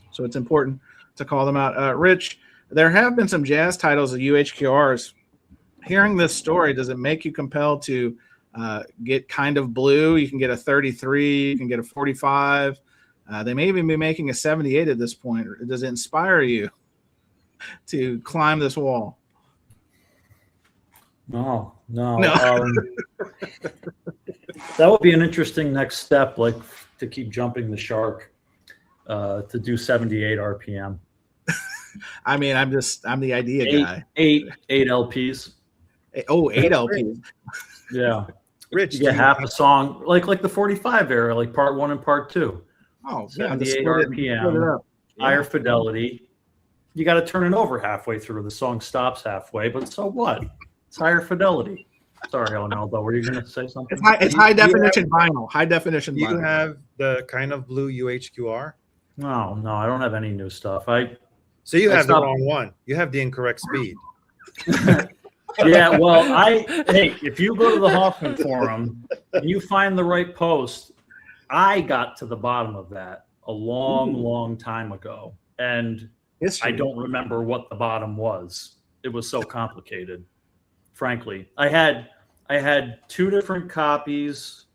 So it's important to call them out. Rich, there have been some jazz titles of UHQRs. Hearing this story, does it make you compelled to get Kind of Blue? You can get a 33, you can get a 45. They may even be making a 78 at this point. Does it inspire you to climb this wall? No. That would be an interesting next step, like to keep jumping the shark, to do 78 RPM. I mean, I'm the idea guy. Eight LPs. Oh, 8 LPs. Yeah. Rich, you get half a song, like the 45 era, like part 1 and part 2. Oh, 78 RPM, higher fidelity. You got to turn it over halfway through. The song stops halfway, but so what? It's higher fidelity. Sorry, Arnaldo, were you going to say something? It's high definition vinyl. High definition vinyl. You have the Kind of Blue UHQR? No, I don't have any new stuff. So you have the wrong one. You have the incorrect speed. Yeah, well, hey, if you go to the Hoffman forum and you find the right post, I got to the bottom of that a long time ago, and I don't remember what the bottom was. It was so complicated, frankly. I had 2 different copies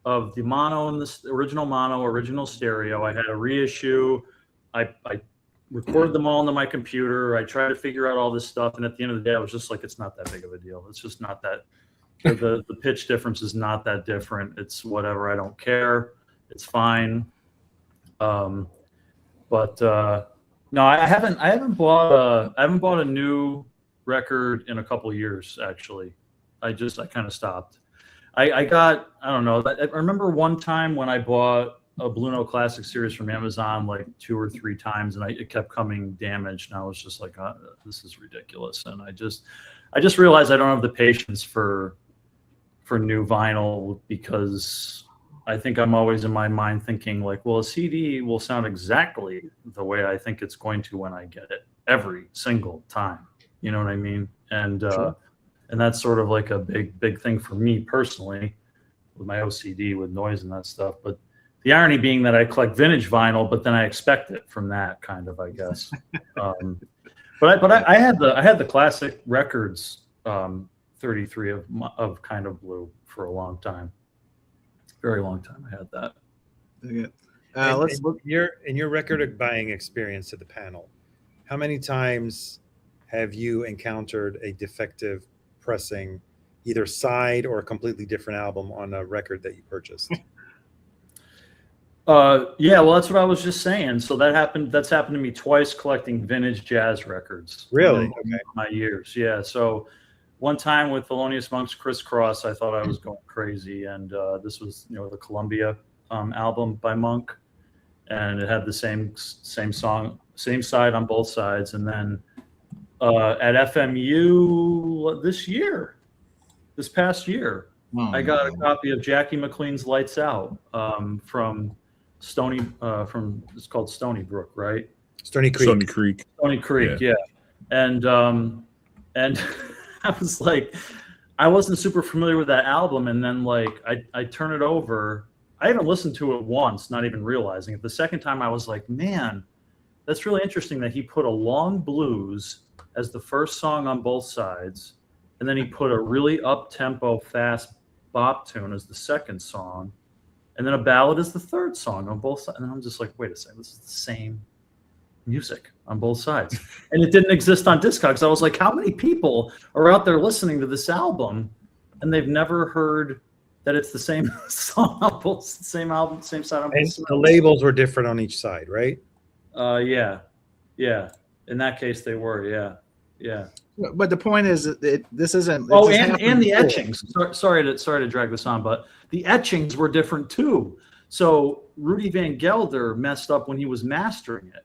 of the mono and the original mono, original stereo. I had a reissue. I recorded them all into my computer. I tried to figure out all this stuff, and at the end of the day, I was just like, it's not that big of a deal. It's just not that. The pitch difference is not that different. It's whatever. I don't care. It's fine. But no, I haven't bought a new record in a couple years. Actually, I kind of stopped. I don't know. I remember one time when I bought a Blue Note Classic series from Amazon like 2 or 3 times, and it kept coming damaged, and I was just like, this is ridiculous. And I just realized I don't have the patience for new vinyl, because I think I'm always in my mind thinking like, well, a CD will sound exactly the way I think it's going to when I get it every single time. You know what I mean? And Sure. And that's sort of like a big thing for me personally with my OCD with noise and that stuff. But the irony being that I collect vintage vinyl, but then I expect it from that kind of, I guess. But I had the classic records, 33 of Kind of Blue for a long time, very long time. I had that. Okay. Let's look in your record buying experience at the panel. How many times have you encountered a defective pressing, either side or a completely different album on a record that you purchased? Yeah, well, that's what I was just saying. So that's happened to me twice collecting vintage jazz records. Really? Okay. My years. Yeah. So one time with Thelonious Monk's Crisscross, I thought I was going crazy. And this was, the Columbia album by Monk. And it had the same song, same side on both sides. And then at FMU this past year, I got a copy of Jackie McLean's Lights Out from it's called Stony Brook, right? Stony Creek. Stony Creek, yeah. And I was like, I wasn't super familiar with that album, and then like I turn it over. I even listened to it once, not even realizing it. The second time I was like, man, that's really interesting that he put a long blues as the first song on both sides, and then he put a really up-tempo, fast bop tune as the second song, and then a ballad as the third song on both sides. And I'm just like, wait a second, this is the same music on both sides. And it didn't exist on Discogs. I was like, how many people are out there listening to this album and they've never heard that it's the same song on both, same album, same side on both sides? The labels were different on each side, right? Yeah. In that case, they were. Yeah. But the point is that this isn't. And the etchings. Sorry to drag this on, but the etchings were different too. So Rudy Van Gelder messed up when he was mastering it.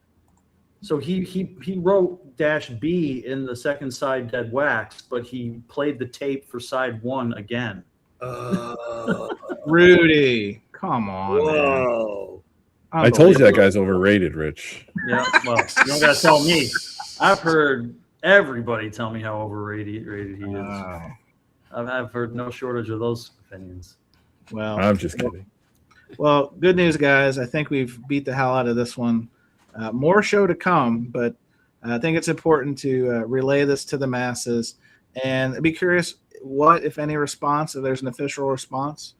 So he wrote -B in the second side dead wax, but he played the tape for side 1 again. Rudy, come on. Whoa. I told you that guy's overrated, Rich. Yeah, well, you don't gotta tell me. I've heard everybody tell me how overrated he is. I've heard no shortage of those opinions. Well, I'm just kidding. Well, good news, guys. I think we've beat the hell out of this one. More show to come, but I think it's important to relay this to the masses. And I'd be curious what, if any, response, if there's an official response.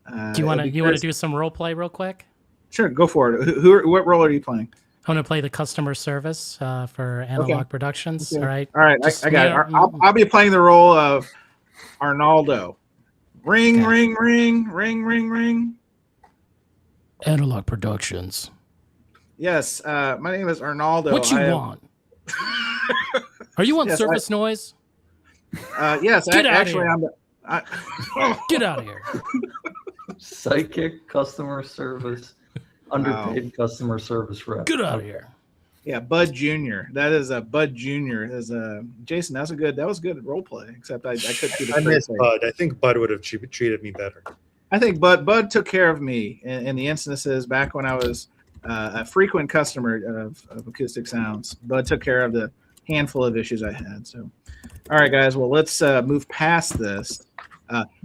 Do you want to do some role play real quick? Sure, go for it. What role are you playing? I'm going to play the customer service for Analog Productions. Okay. All right. All right, I got it. I'll be playing the role of Arnaldo. Ring, ring, ring, ring, ring, ring. Analog Productions. Yes, my name is Arnaldo. What you want? Are you on service noise? Yes, Get out actually, of here. Get out of here. Psychic customer service, underpaid customer service rep. Get out of here. Yeah, Bud Jr. That is a Bud Jr. Jason. That was good role play. Except I couldn't do the. I miss Bud. I think Bud would have treated me better. I think Bud took care of me in the instances back when I was a frequent customer of Acoustic Sounds. Bud took care of the handful of issues I had. So, all right, guys. Well, let's move past this.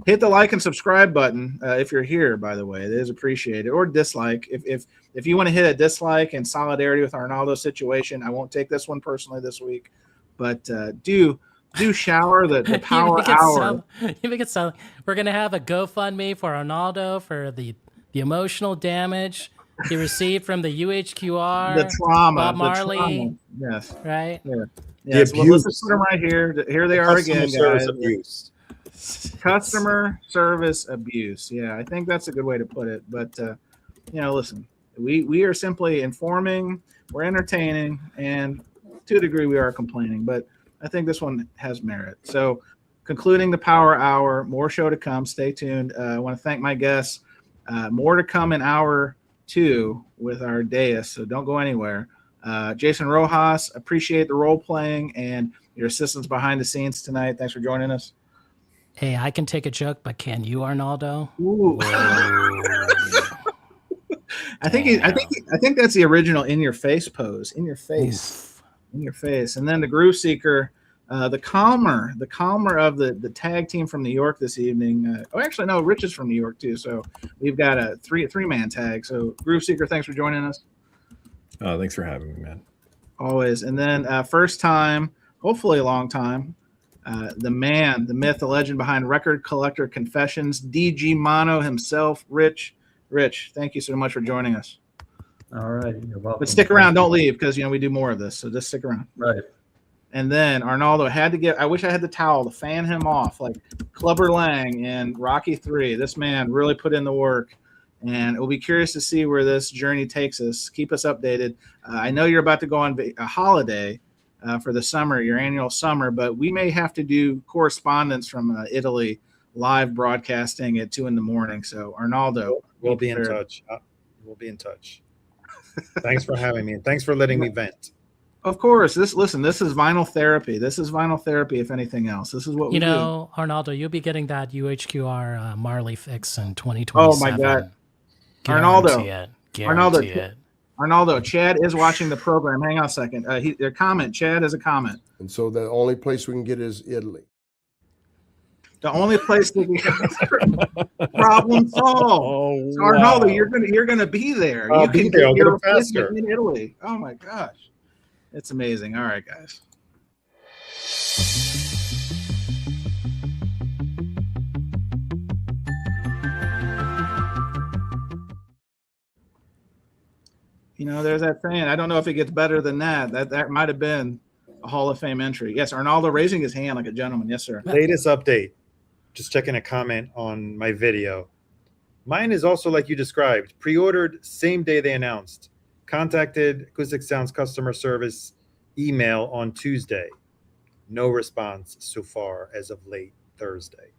Hit the like and subscribe button if you're here. By the way, it is appreciated. Or dislike if you want to hit a dislike in solidarity with Arnaldo's situation. I won't take this one personally this week, but do shower the power hour. You make it sound. We're gonna have a GoFundMe for Arnaldo for the emotional damage he received from the UHQR, the trauma, Bob Marley. Trauma. Yes, right. Yeah. Yes. Well, let's put them right here. Here they are again, guys. Abuse. Customer service abuse. Yeah, I think that's a good way to put it. But listen, We are simply informing, we're entertaining, and to a degree we are complaining, but I think this one has merit. So concluding the Power Hour, more show to come. Stay tuned. I want to thank my guests. More to come in hour 2 with our dais, so don't go anywhere. Jason Rojas, appreciate the role playing and your assistance behind the scenes tonight. Thanks for joining us. Hey, I can take a joke, but can you, Arnaldo? Ooh. I think that's the original in your face pose. In your face. Oof. In your face. And then the Groove Seeker, the calmer of the tag team from New York this evening. Actually, no, Rich is from New York too. So we've got a three-man tag. So Groove Seeker, thanks for joining us. Thanks for having me, man. Always. And then first time, hopefully a long time, the man, the myth, the legend behind Record Collector Confessions, DG Mono himself, Rich. Rich, thank you so much for joining us. All right, you're welcome. But stick around, don't leave, because we do more of this, so just stick around. Right. And then Arnaldo had to I wish I had the towel to fan him off, like Clubber Lang in Rocky 3. This man really put in the work, and we'll be curious to see where this journey takes us. Keep us updated. I know you're about to go on a holiday for the summer, your annual summer, but we may have to do correspondence from Italy, live broadcasting at 2 a.m. So Arnaldo, we'll be in touch. We'll be in touch. Thanks for having me, and thanks for letting me vent. Of course. This is vinyl therapy. This is vinyl therapy, if anything else. This is what we do. Arnaldo, you'll be getting that UHQR Marley fix in 2027. Oh my God, Arnaldo, Chad is watching the program. Hang on a second. Their comment. Chad has a comment. And so the only place we can get is Italy. The only place that we have problem solved. Oh, so Arnaldo, you're gonna be there. I'll You be can there. get I'll your get it faster. replacement in Italy. Oh my gosh, it's amazing. All right, guys. There's that saying. I don't know if it gets better than that. That might have been a Hall of Fame entry. Yes, Arnaldo raising his hand like a gentleman. Yes, sir. Latest update. Just checking a comment on my video. Mine is also like you described. Pre-ordered same day they announced. Contacted Acoustic Sounds customer service email on Tuesday. No response so far as of late Thursday.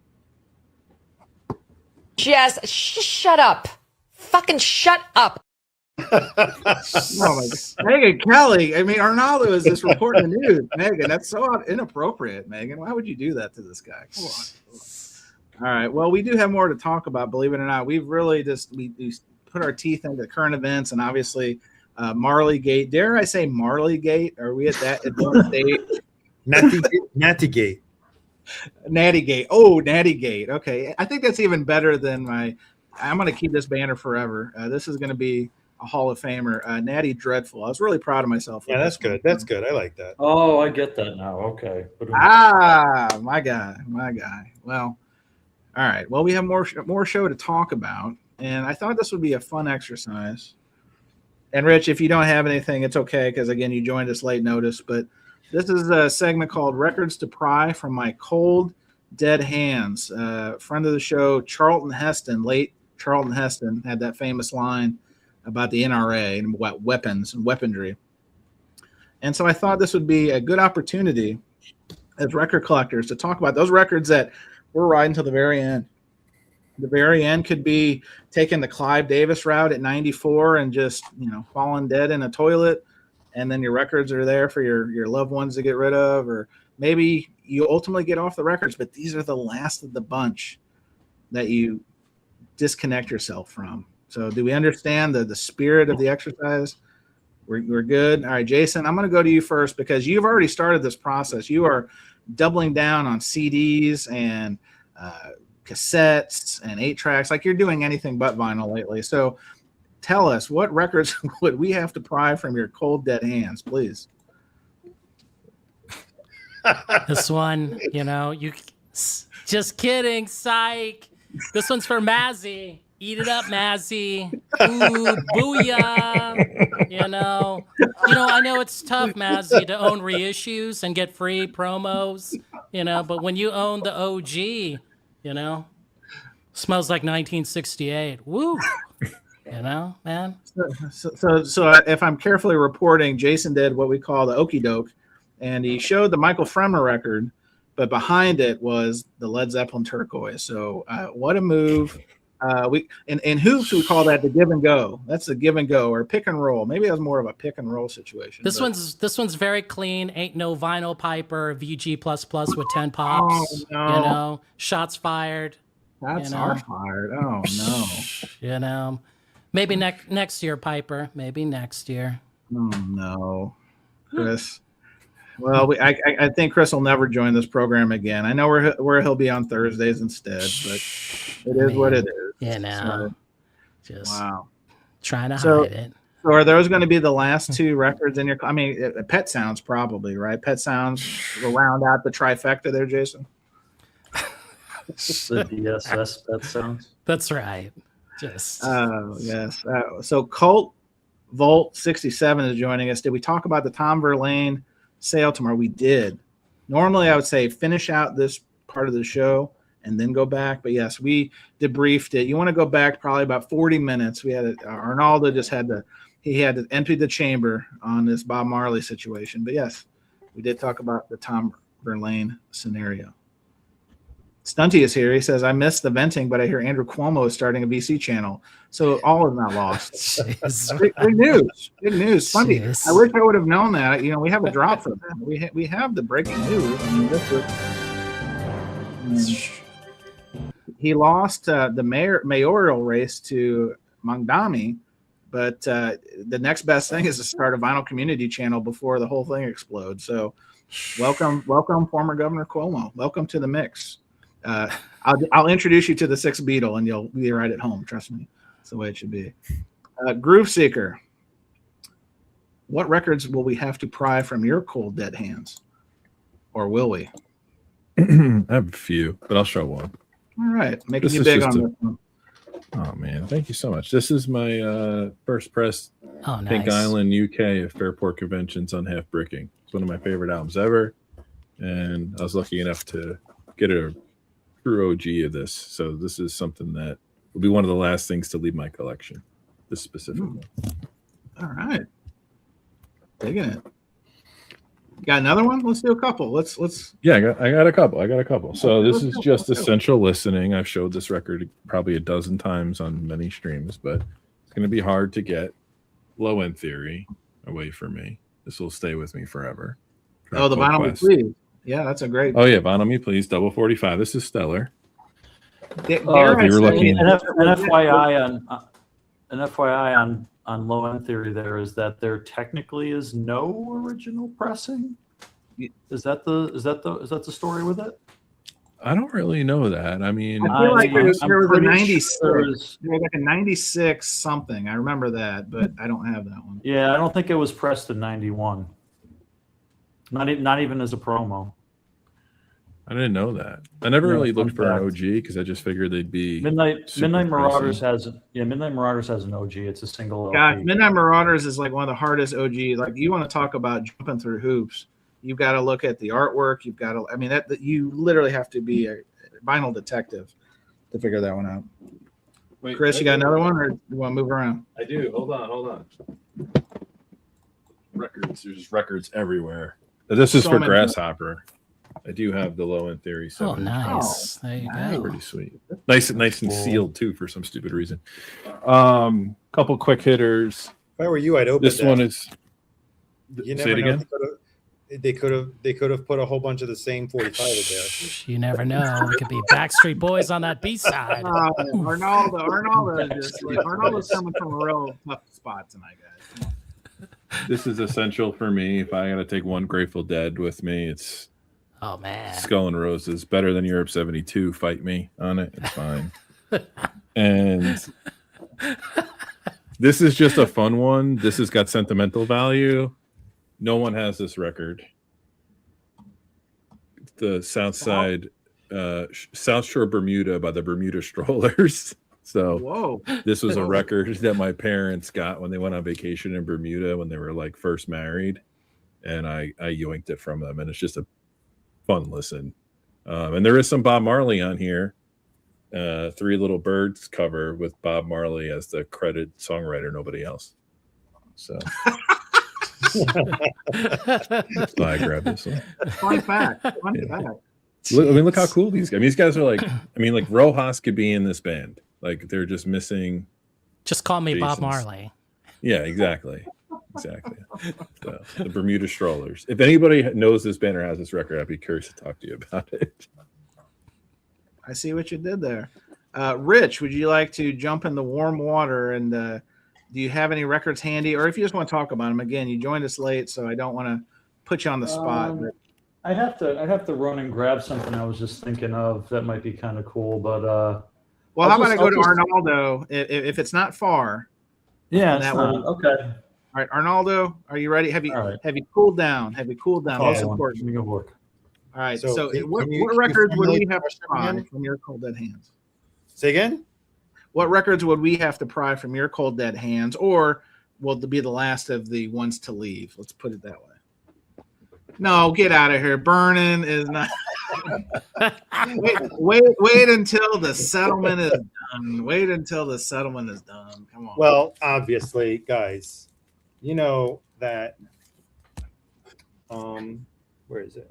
Just shut up. Fucking shut up. Oh my God. Megan Kelly. I mean, Arnaldo is just reporting the news. Megan, that's so inappropriate, Megan. Why would you do that to this guy? Come on. All right. Well, we do have more to talk about, believe it or not. We've really we put our teeth into current events and obviously Marley Gate. Dare I say Marley Gate? Are we at that stage? Natty Gate. Natty Gate. Oh, Natty Gate. Okay. I think that's even better than I'm going to keep this banner forever. This is going to be a Hall of Famer. Natty Dreadful. I was really proud of myself. Yeah, that's good. That's good. I like that. Oh, I get that now. Okay. My guy. Well, all right. Well, we have more show to talk about, and I thought this would be a fun exercise. And Rich, if you don't have anything, it's okay because again, you joined us late notice. But this is a segment called "Records to Pry from My Cold Dead Hands." Friend of the show, Charlton Heston, late Charlton Heston, had that famous line about the NRA and what weapons and weaponry. And so I thought this would be a good opportunity as record collectors to talk about those records that we're riding to the very end. The very end could be taking the Clive Davis route at 94 and just, falling dead in a toilet. And then your records are there for your loved ones to get rid of, or maybe you ultimately get off the records, but these are the last of the bunch that you disconnect yourself from. So do we understand the spirit of the exercise? We're good. All right, Jason, I'm going to go to you first because you've already started this process. You are doubling down on CDs and cassettes and 8-tracks, like you're doing anything but vinyl lately. So tell us, what records would we have to pry from your cold, dead hands, please? This one, you just kidding, psych. This one's for Mazzy. Eat it up, Mazzy. Ooh, booyah. I know it's tough, Mazzy, to own reissues and get free promos, but when you own the OG, smells like 1968. Woo. You know, man. So if I'm carefully reporting, Jason did what we call the okey doke, and he showed the Michael Fremmer record, but behind it was the Led Zeppelin Turquoise. So what a move! We in hoops we call that the give and go. That's the give and go or pick and roll. Maybe that was more of a pick and roll situation. This one's very clean. Ain't no vinyl piper VG++ with 10 pops. Oh, no. You know, shots fired. That's our fired. Oh no. You know, maybe next year, Piper. Maybe next year. Oh no, Chris. Well, I think Chris will never join this program again. I know where he'll be on Thursdays instead, but it is what it is. You know, just wow, trying to hide it. So are those going to be the last two records in your? I mean, Pet Sounds probably, right? Pet Sounds will round out the trifecta there, Jason. The DSS Pet Sounds. That's right. Just yes. So Colt Volt 67 is joining us. Did we talk about the Tom Verlaine sale tomorrow? We did. Normally, I would say finish out this part of the show and then go back. But yes, we debriefed it. You want to go back probably about 40 minutes. We had Arnaldo just had to empty the chamber on this Bob Marley situation. But yes, we did talk about the Tom Verlaine scenario. Stunty is here. He says, I missed the venting, but I hear Andrew Cuomo is starting a VC channel. So all is not lost. Big news. Big news. Stunty. I wish I would have known that. You know, we have a drop for them. We have the breaking news. I mean, he lost the mayoral race to Mangdami, but the next best thing is to start a vinyl community channel before the whole thing explodes. So welcome, former Governor Cuomo. Welcome to the mix. I'll introduce you to the Sixth Beatle, and you'll be right at home. Trust me, that's the way it should be. Groove Seeker, what records will we have to pry from your cold dead hands, or will we? I have a few, but I'll show one. All right, making you big on this one. Oh man, thank you so much. This is my first press Pink nice. Island, UK at Fairport Conventions on Half Bricking. It's one of my favorite albums ever, and I was lucky enough to get a true OG of this. So this is something that will be one of the last things to leave my collection. This specific one. All right, digging it. Got another one? Let's do a couple. Let's. Yeah, I got a couple. So this is just essential listening. I've showed this record probably a dozen times on many streams, but it's going to be hard to get Low End Theory away from me. This will stay with me forever. Oh, the Vinyl Me Please. Yeah, that's a great. Oh yeah, Vinyl Me Please, double 45. This is stellar. If you were looking, an FYI on Low End Theory, there is that there technically is no original pressing. Is that the story with it? I don't really know that. I mean, I feel like there was a 96. There was like a 96 something. I remember that, but I don't have that one. Yeah, I don't think it was pressed in 91. Not even as a promo. I didn't know that. I never really looked for an OG because I just figured they'd be Midnight Marauders has an OG. It's a single. God, Midnight Marauders is like one of the hardest OGs. Like you want to talk about jumping through hoops, you've got to look at the artwork. You've got to. I mean, that you literally have to be a vinyl detective to figure that one out. Wait, Chris, you got another one, or you want to move around? I do. Hold on. Records. There's just records everywhere. This is for Grasshopper. I do have the Low End Theory. Oh, nice. There you go. Pretty sweet. Nice and sealed too for some stupid reason. Couple quick hitters. If I were you, I'd open this that. one. Is you say it again? They could have put a whole bunch of the same 45 in there. You never know. It could be Backstreet Boys on that B side. Arnaldo's coming from a real tough spot tonight, guys. This is essential for me. If I got to take one Grateful Dead with me, it's Skull and Roses. Better Than Europe 72. Fight me on it. It's fine. And this is just a fun one. This has got sentimental value. No one has this record. The South Side, South Shore Bermuda by the Bermuda Strollers. So this was a record that my parents got when they went on vacation in Bermuda when they were like first married, and I yoinked it from them, and it's just a fun listen. And there is some Bob Marley on here. Three Little Birds cover with Bob Marley as the credit songwriter, nobody else. So that's why I grabbed this one. Fun fact. Fun fact. Look how cool these guys. I mean, these guys are like. I mean, like Rojas could be in this band. Like they're just missing. Just call me Jason's. Bob Marley. Yeah, exactly. So, the Bermuda Strollers. If anybody knows this band or has this record, I'd be curious to talk to you about it. I see what you did there. Rich, would you like to jump in the warm water and do you have any records handy, or if you just want to talk about them? Again, you joined us late, so I don't want to put you on the spot. I'd have to run and grab something I was just thinking of that might be kind of cool, but well, how about I go to Arnaldo if it's not far? Yeah, it's not, okay. All right, Arnaldo, are you ready? Have you cooled down? Have you cooled down? Most important. Give me a look. All right. So what records would we have to pry from your cold dead hands? Say again? What records would we have to pry from your cold dead hands, or will be the last of the ones to leave? Let's put it that way. No, get out of here. Burning is not. wait until the settlement is done. Wait until the settlement is done. Come on. Well, obviously, guys, you know that. Where is it?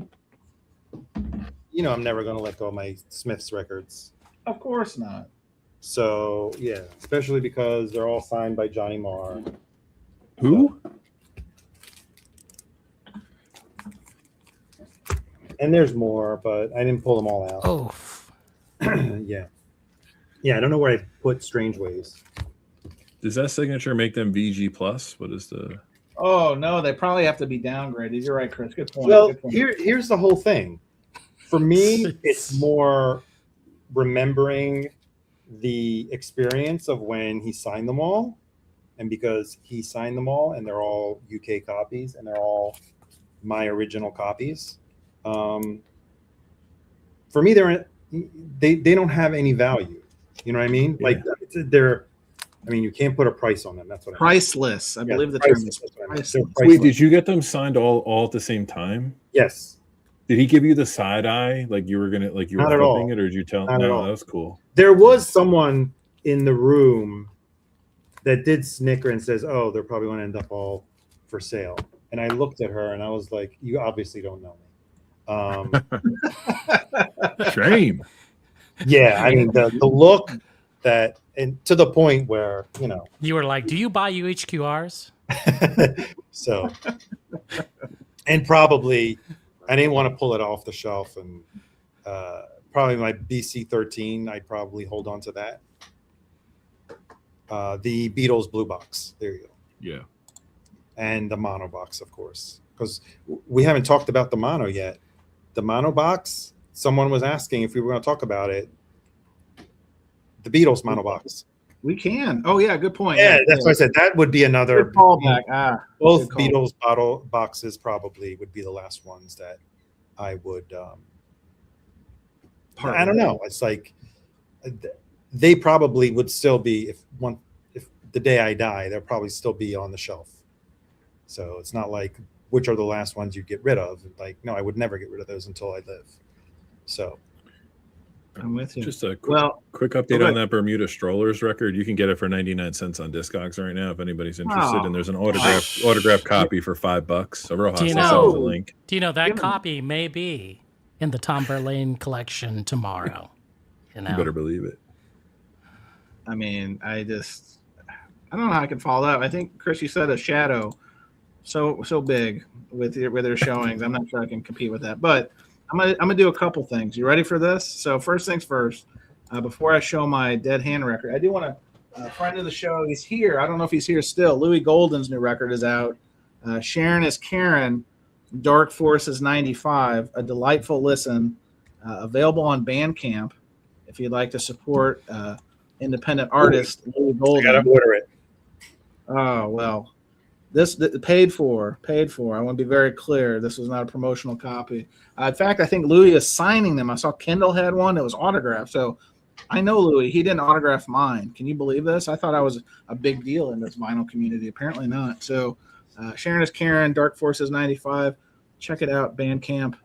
You know, I'm never going to let go of my Smiths records. Of course not. So yeah, especially because they're all signed by Johnny Marr. Who? And there's more, but I didn't pull them all out. Oh, yeah. I don't know where I put Strange Ways. Does that signature make them VG plus? What is the? Oh no, they probably have to be downgraded. You're right, Chris. Good point. Well, Good point. here's the whole thing. For me, it's more remembering the experience of when he signed them all, and because he signed them all, and they're all UK copies, and they're all my original copies. For me, they don't have any value. You know what I mean? Yeah. Like they're. I mean, you can't put a price on them. That's what priceless. I believe the term is priceless. Wait, did you get them signed all at the same time? Yes. Did he give you the side eye like you were gonna like you were hoping it, or did you tell? No, that was cool. There was someone in the room that did snicker and says, "Oh, they're probably going to end up all for sale." And I looked at her and I was like, "You obviously don't know me." Shame. Yeah, I mean the look that, and to the point where you were like, "Do you buy UHQRs?" So, and probably. I didn't want to pull it off the shelf, and probably my BC13, I'd probably hold on to that. The Beatles Blue Box, there you go. Yeah. And the Mono Box, of course, because we haven't talked about the Mono yet. The Mono Box, someone was asking if we were going to talk about it. The Beatles Mono Box. We can. Oh yeah, good point. Yeah, that's what I said. That would be another callback. Both Beatles bottle boxes probably would be the last ones that I would. I don't know. It's like they probably would still be if the day I die, they'll probably still be on the shelf. So it's not like which are the last ones you get rid of. Like no, I would never get rid of those until I live. So. I'm with you. Just a quick update on that Bermuda Strollers record. You can get it for 99 cents on Discogs right now if anybody's interested. And there's an autograph copy for $5. So Rojas will send the link. Do you know that copy may be in the Tom Verlaine collection tomorrow? You better believe it. I mean, I don't know how I can follow up. I think Chris, you said a shadow so big with their showings. I'm not sure I can compete with that, but. I'm gonna do a couple things. You ready for this? So first things first, before I show my dead hand record, I do want to friend of the show. He's here. I don't know if he's here still. Louis Golden's new record is out. Sharon is Karen. Dark Forces 95. A delightful listen. Available on Bandcamp. If you'd like to support independent artist Louis Golden. I gotta order it. Oh well. This paid for. I want to be very clear. This was not a promotional copy. In fact, I think Louis is signing them. I saw Kendall had one that was autographed. So I know Louis. He didn't autograph mine. Can you believe this? I thought I was a big deal in this vinyl community. Apparently not. So Sharon is Karen, Dark Forces 95. Check it out, Bandcamp.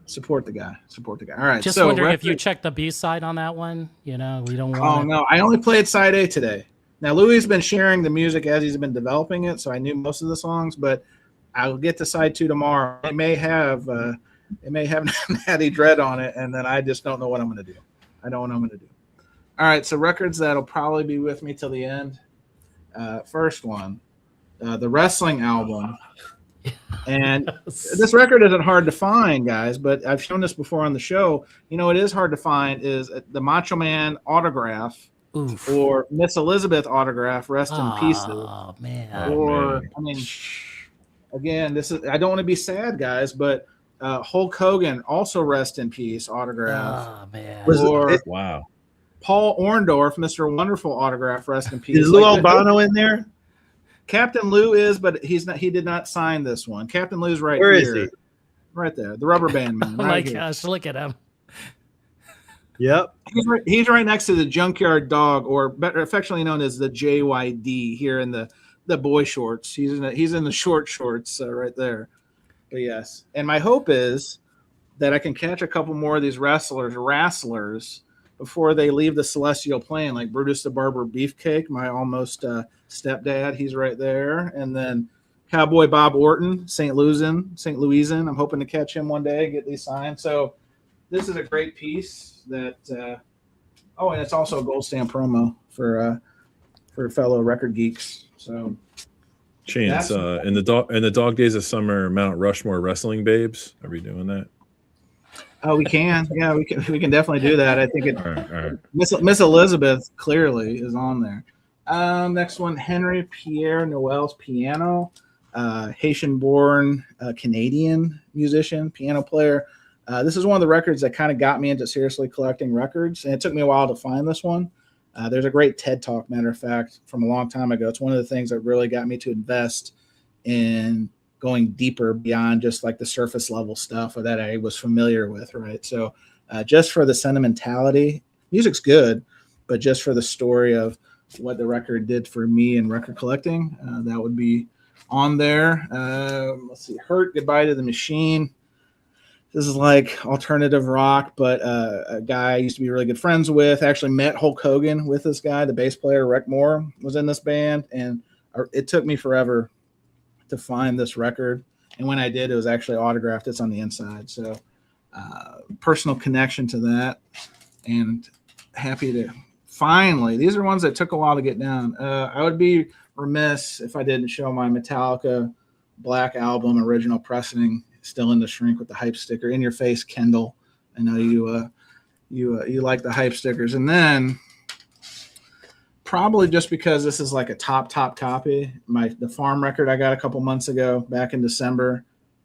Support the guy. Support the guy. All right. Just so wondering if you checked the B side on that one. You know, we don't want. Oh no, I only played side A today. Now Louis has been sharing the music as he's been developing it, so I knew most of the songs, but I'll get to side 2 tomorrow. It may have Natty Dread on it, and then I just don't know what I'm going to do. I don't know what I'm going to do. All right, so records that'll probably be with me till the end. First one, the wrestling album. And this record isn't hard to find, guys, but I've shown this before on the show. You know, it is hard to find is the Macho Man autograph. Oof. Or Miss Elizabeth autograph, rest in peace. Oh man. Or I mean, again, this is I don't want to be sad, guys, but Hulk Hogan also rest in peace autograph. Oh man. Or wow. Paul Orndorff, Mr. Wonderful autograph, rest in peace. Is Lou Albano in there? Captain Lou is, but he's not. He did not sign this one. Captain Lou's right Where here. is he? Right there, the rubber band man. Oh right my here. gosh, look at him. Yep. He's right next to the Junkyard Dog, or better affectionately known as the JYD here in the boy shorts. He's in the short shorts right there. But yes, and my hope is that I can catch a couple more of these wrestlers before they leave the celestial plane, like Brutus the Barber Beefcake, my almost stepdad. He's right there, and then Cowboy Bob Orton, St. Louisan. I'm hoping to catch him one day, get these signed. So this is a great piece. That and it's also a gold stamp promo for fellow record geeks. So Chance in the dog days of summer, Mount Rushmore wrestling babes. Are we doing that? Oh, we can. Yeah, we can definitely do that. I think it. All right. Miss Elizabeth clearly is on there. Next one, Henry Pierre Noel's piano, Haitian-born Canadian musician, piano player. This is one of the records that kind of got me into seriously collecting records, and it took me a while to find this one. There's a great TED Talk, matter of fact, from a long time ago. It's one of the things that really got me to invest in going deeper beyond just like the surface level stuff that I was familiar with, right? So just for the sentimentality, music's good, but just for the story of what the record did for me in record collecting, that would be on there. Let's see, Hurt, Goodbye to the Machine. This is like alternative rock, but a guy I used to be really good friends with. I actually met Hulk Hogan with this guy. The bass player, Rick Moore, was in this band, and it took me forever to find this record. And when I did, it was actually autographed. It's on the inside. So personal connection to that, and happy to finally. These are ones that took a while to get down. I would be remiss if I didn't show my Metallica Black Album original pressing. Still in the shrink with the hype sticker. In your face, Kendall. I know you like the hype stickers. And then probably just because this is like a top copy, the farm record I got a couple months ago back in December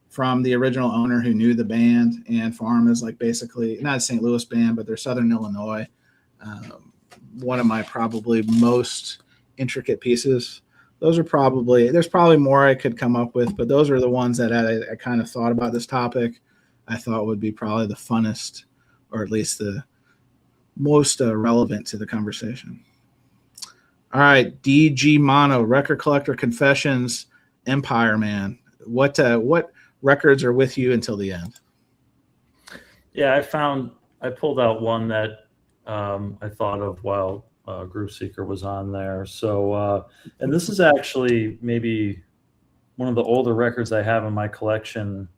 from the original owner who knew the band. And Farm is like basically not a St. Louis band, but they're Southern Illinois. One of my probably most intricate pieces. There's probably more I could come up with, but those are the ones that I kind of thought about this topic. I thought would be probably the funnest, or at least the most relevant to the conversation. All right, DG Mono, Record Collector Confessions, Empire Man. What records are with you until the end? Yeah, I pulled out one that I thought of while Groove Seeker was on there. So, and this is actually maybe one of the older records I have in my collection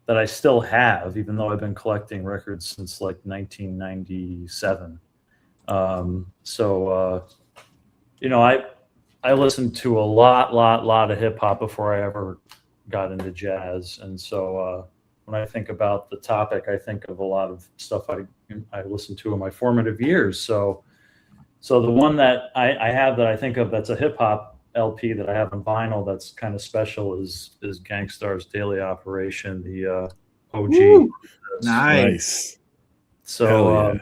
that I still have, even though I've been collecting records since like 1997. You know, I listened to a lot of hip hop before I ever got into jazz. And so when I think about the topic, I think of a lot of stuff I listened to in my formative years. So the one that I have that I think of that's a hip hop LP that I have on vinyl that's kind of special is Gangstar's Daily Operation, the OG. Ooh, nice. So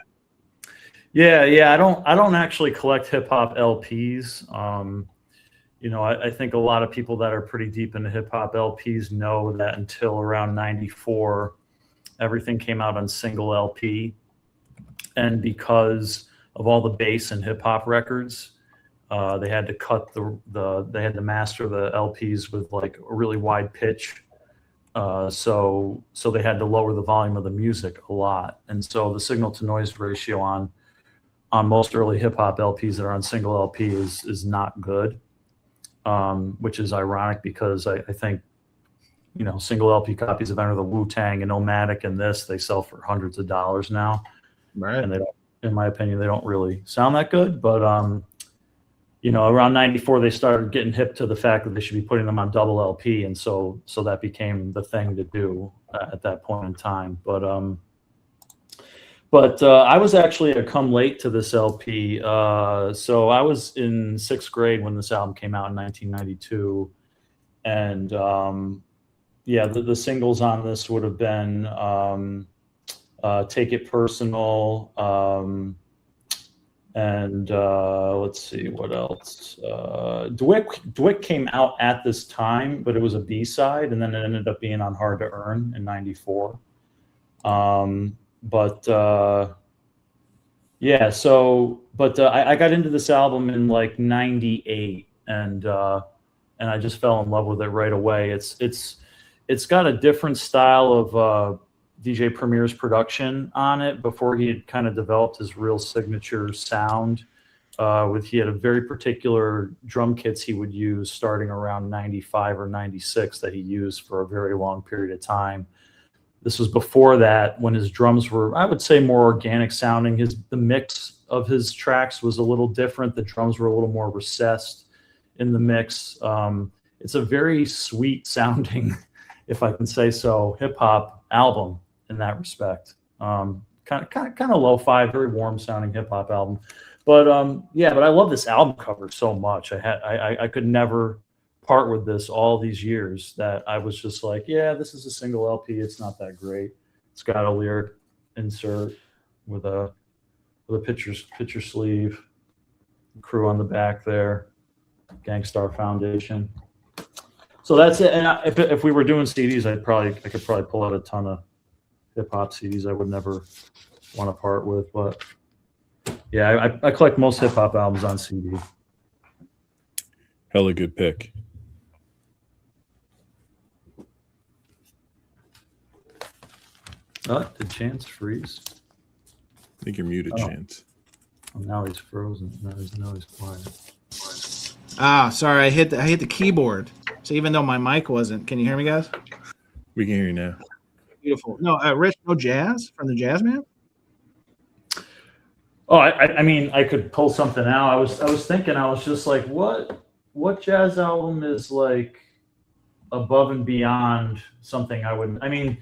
yeah, I don't actually collect hip hop LPs. You know, I think a lot of people that are pretty deep into hip hop LPs know that until around 94, everything came out on single LP, and because of all the bass and hip hop records, they had to cut they had to master the LPs with like a really wide pitch So they had to lower the volume of the music a lot, and so the signal to noise ratio on most early hip hop LPs that are on single LP is not good, which is ironic because I think, you know, single LP copies of Enter the Wu-Tang and Nomadic and they sell for hundreds of dollars now, right? And they don't, in my opinion, they don't really sound that good, but you know, around 94, they started getting hip to the fact that they should be putting them on double LP. And so that became the thing to do at that point in time. But I was actually come late to this LP. So I was in 6th grade when this album came out in 1992. And yeah, the singles on this would have been Take It Personal, and let's see what else. Dwick came out at this time, but it was a B-side, and then it ended up being on Hard to Earn in '94. Yeah, so I got into this album in like '98, and I just fell in love with it right away. It's got a different style of DJ Premier's production on it before he had kind of developed his real signature sound. He had a very particular drum kits he would use starting around 95 or 96 that he used for a very long period of time. This was before that, when his drums were, I would say, more organic sounding. The mix of his tracks was a little different. The drums were a little more recessed in the mix. It's a very sweet sounding, if I can say so, hip hop album in that respect. Kind of lo-fi, very warm sounding hip hop album. But yeah, but I love this album cover so much. I could never part with this all these years, that I was just like, yeah, this is a single LP. It's not that great. It's got a lyric insert with a picture sleeve, crew on the back there, Gangstar Foundation. So that's it. And if we were doing CDs, I could probably pull out a ton of hip hop CDs I would never want to part with. But yeah, I collect most hip hop albums on CD. Hella good pick. Oh, did Chance freeze? I think you're muted, Chance. Oh, now he's frozen. Now he's quiet. Ah, sorry, I hit the keyboard. So even though my mic wasn't, can you hear me, guys? We can hear you now. Beautiful. No, Rich, no jazz from the Jazz Man? Oh, I mean, I could pull something out. I was thinking, I was just like, what jazz album is like above and beyond something I wouldn't. I mean,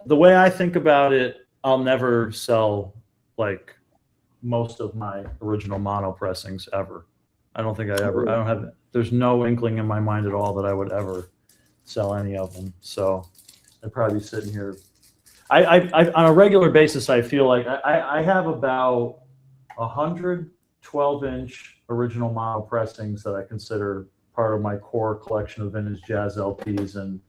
the way I think about it, I'll never sell like most of my original mono pressings ever. I don't have, there's no inkling in my mind at all that I would ever sell any of them. So I'd probably be sitting here. I on a regular basis, I feel like I have about 100 12-inch original mono pressings that I consider part of my core collection of vintage jazz LPs. And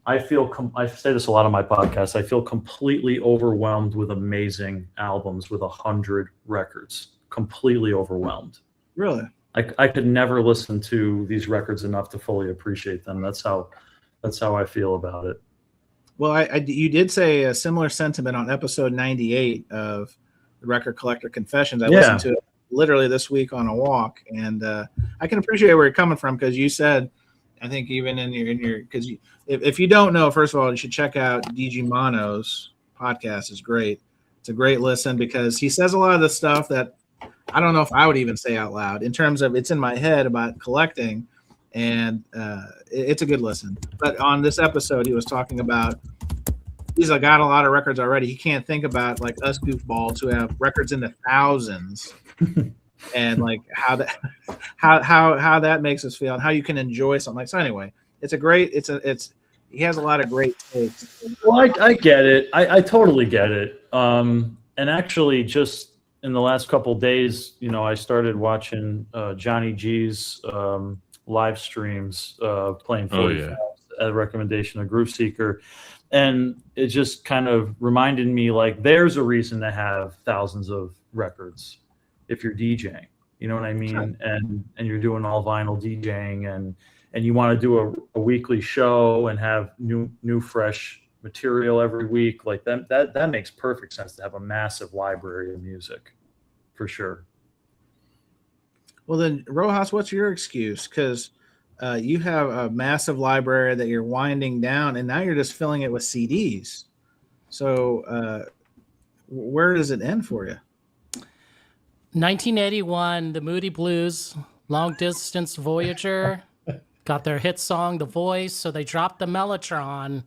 I say this a lot on my podcast, I feel completely overwhelmed with amazing albums with 100 records. Completely overwhelmed. Really? I could never listen to these records enough to fully appreciate them. That's how I feel about it. Well, you did say a similar sentiment on episode 98 of the Record Collector Confessions. I listened to it literally this week on a walk, and I can appreciate where you're coming from, because you said, I think even in your because if you don't know, first of all, you should check out DG Mono's podcast. Is great. It's a great listen, because he says a lot of the stuff that I don't know if I would even say out loud, in terms of it's in my head about collecting, and it's a good listen. But on this episode, he was talking about he's got a lot of records already. He can't think about like us goofballs who have records in the thousands, and like how that makes us feel, and how you can enjoy something like. So anyway, he has a lot of great takes. Well, I get it. I totally get it. And actually, just in the last couple of days, I started watching Johnny G's live streams playing 45 at a recommendation of Groove Seeker. And it just kind of reminded me, like, there's a reason to have thousands of records if you're DJing. You know what I mean? And you're doing all vinyl DJing, and you want to do a weekly show and have new fresh material every week, like that makes perfect sense to have a massive library of music, for sure. Well, then, Rojas, what's your excuse? Because you have a massive library that you're winding down, and now you're just filling it with CDs. So where does it end for you? 1981, the Moody Blues, Long Distance Voyager, got their hit song, The Voice, so they dropped the Mellotron,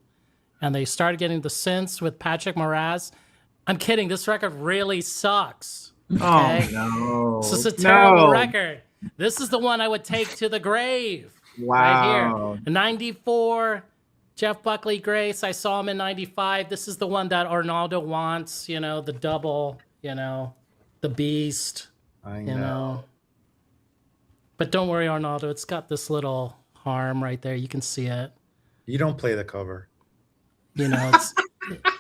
and they started getting the synths with Patrick Moraz. I'm kidding, this record really sucks. Okay? Oh, no. This is a terrible record. This is the one I would take to the grave. Wow. Right here. In 94, Jeff Buckley Grace. I saw him in 95. This is the one that Arnaldo wants, you know, the double, you know, the beast. I know. You know. But don't worry, Arnaldo. It's got this little harm right there. You can see it. You don't play the cover. You know, it's,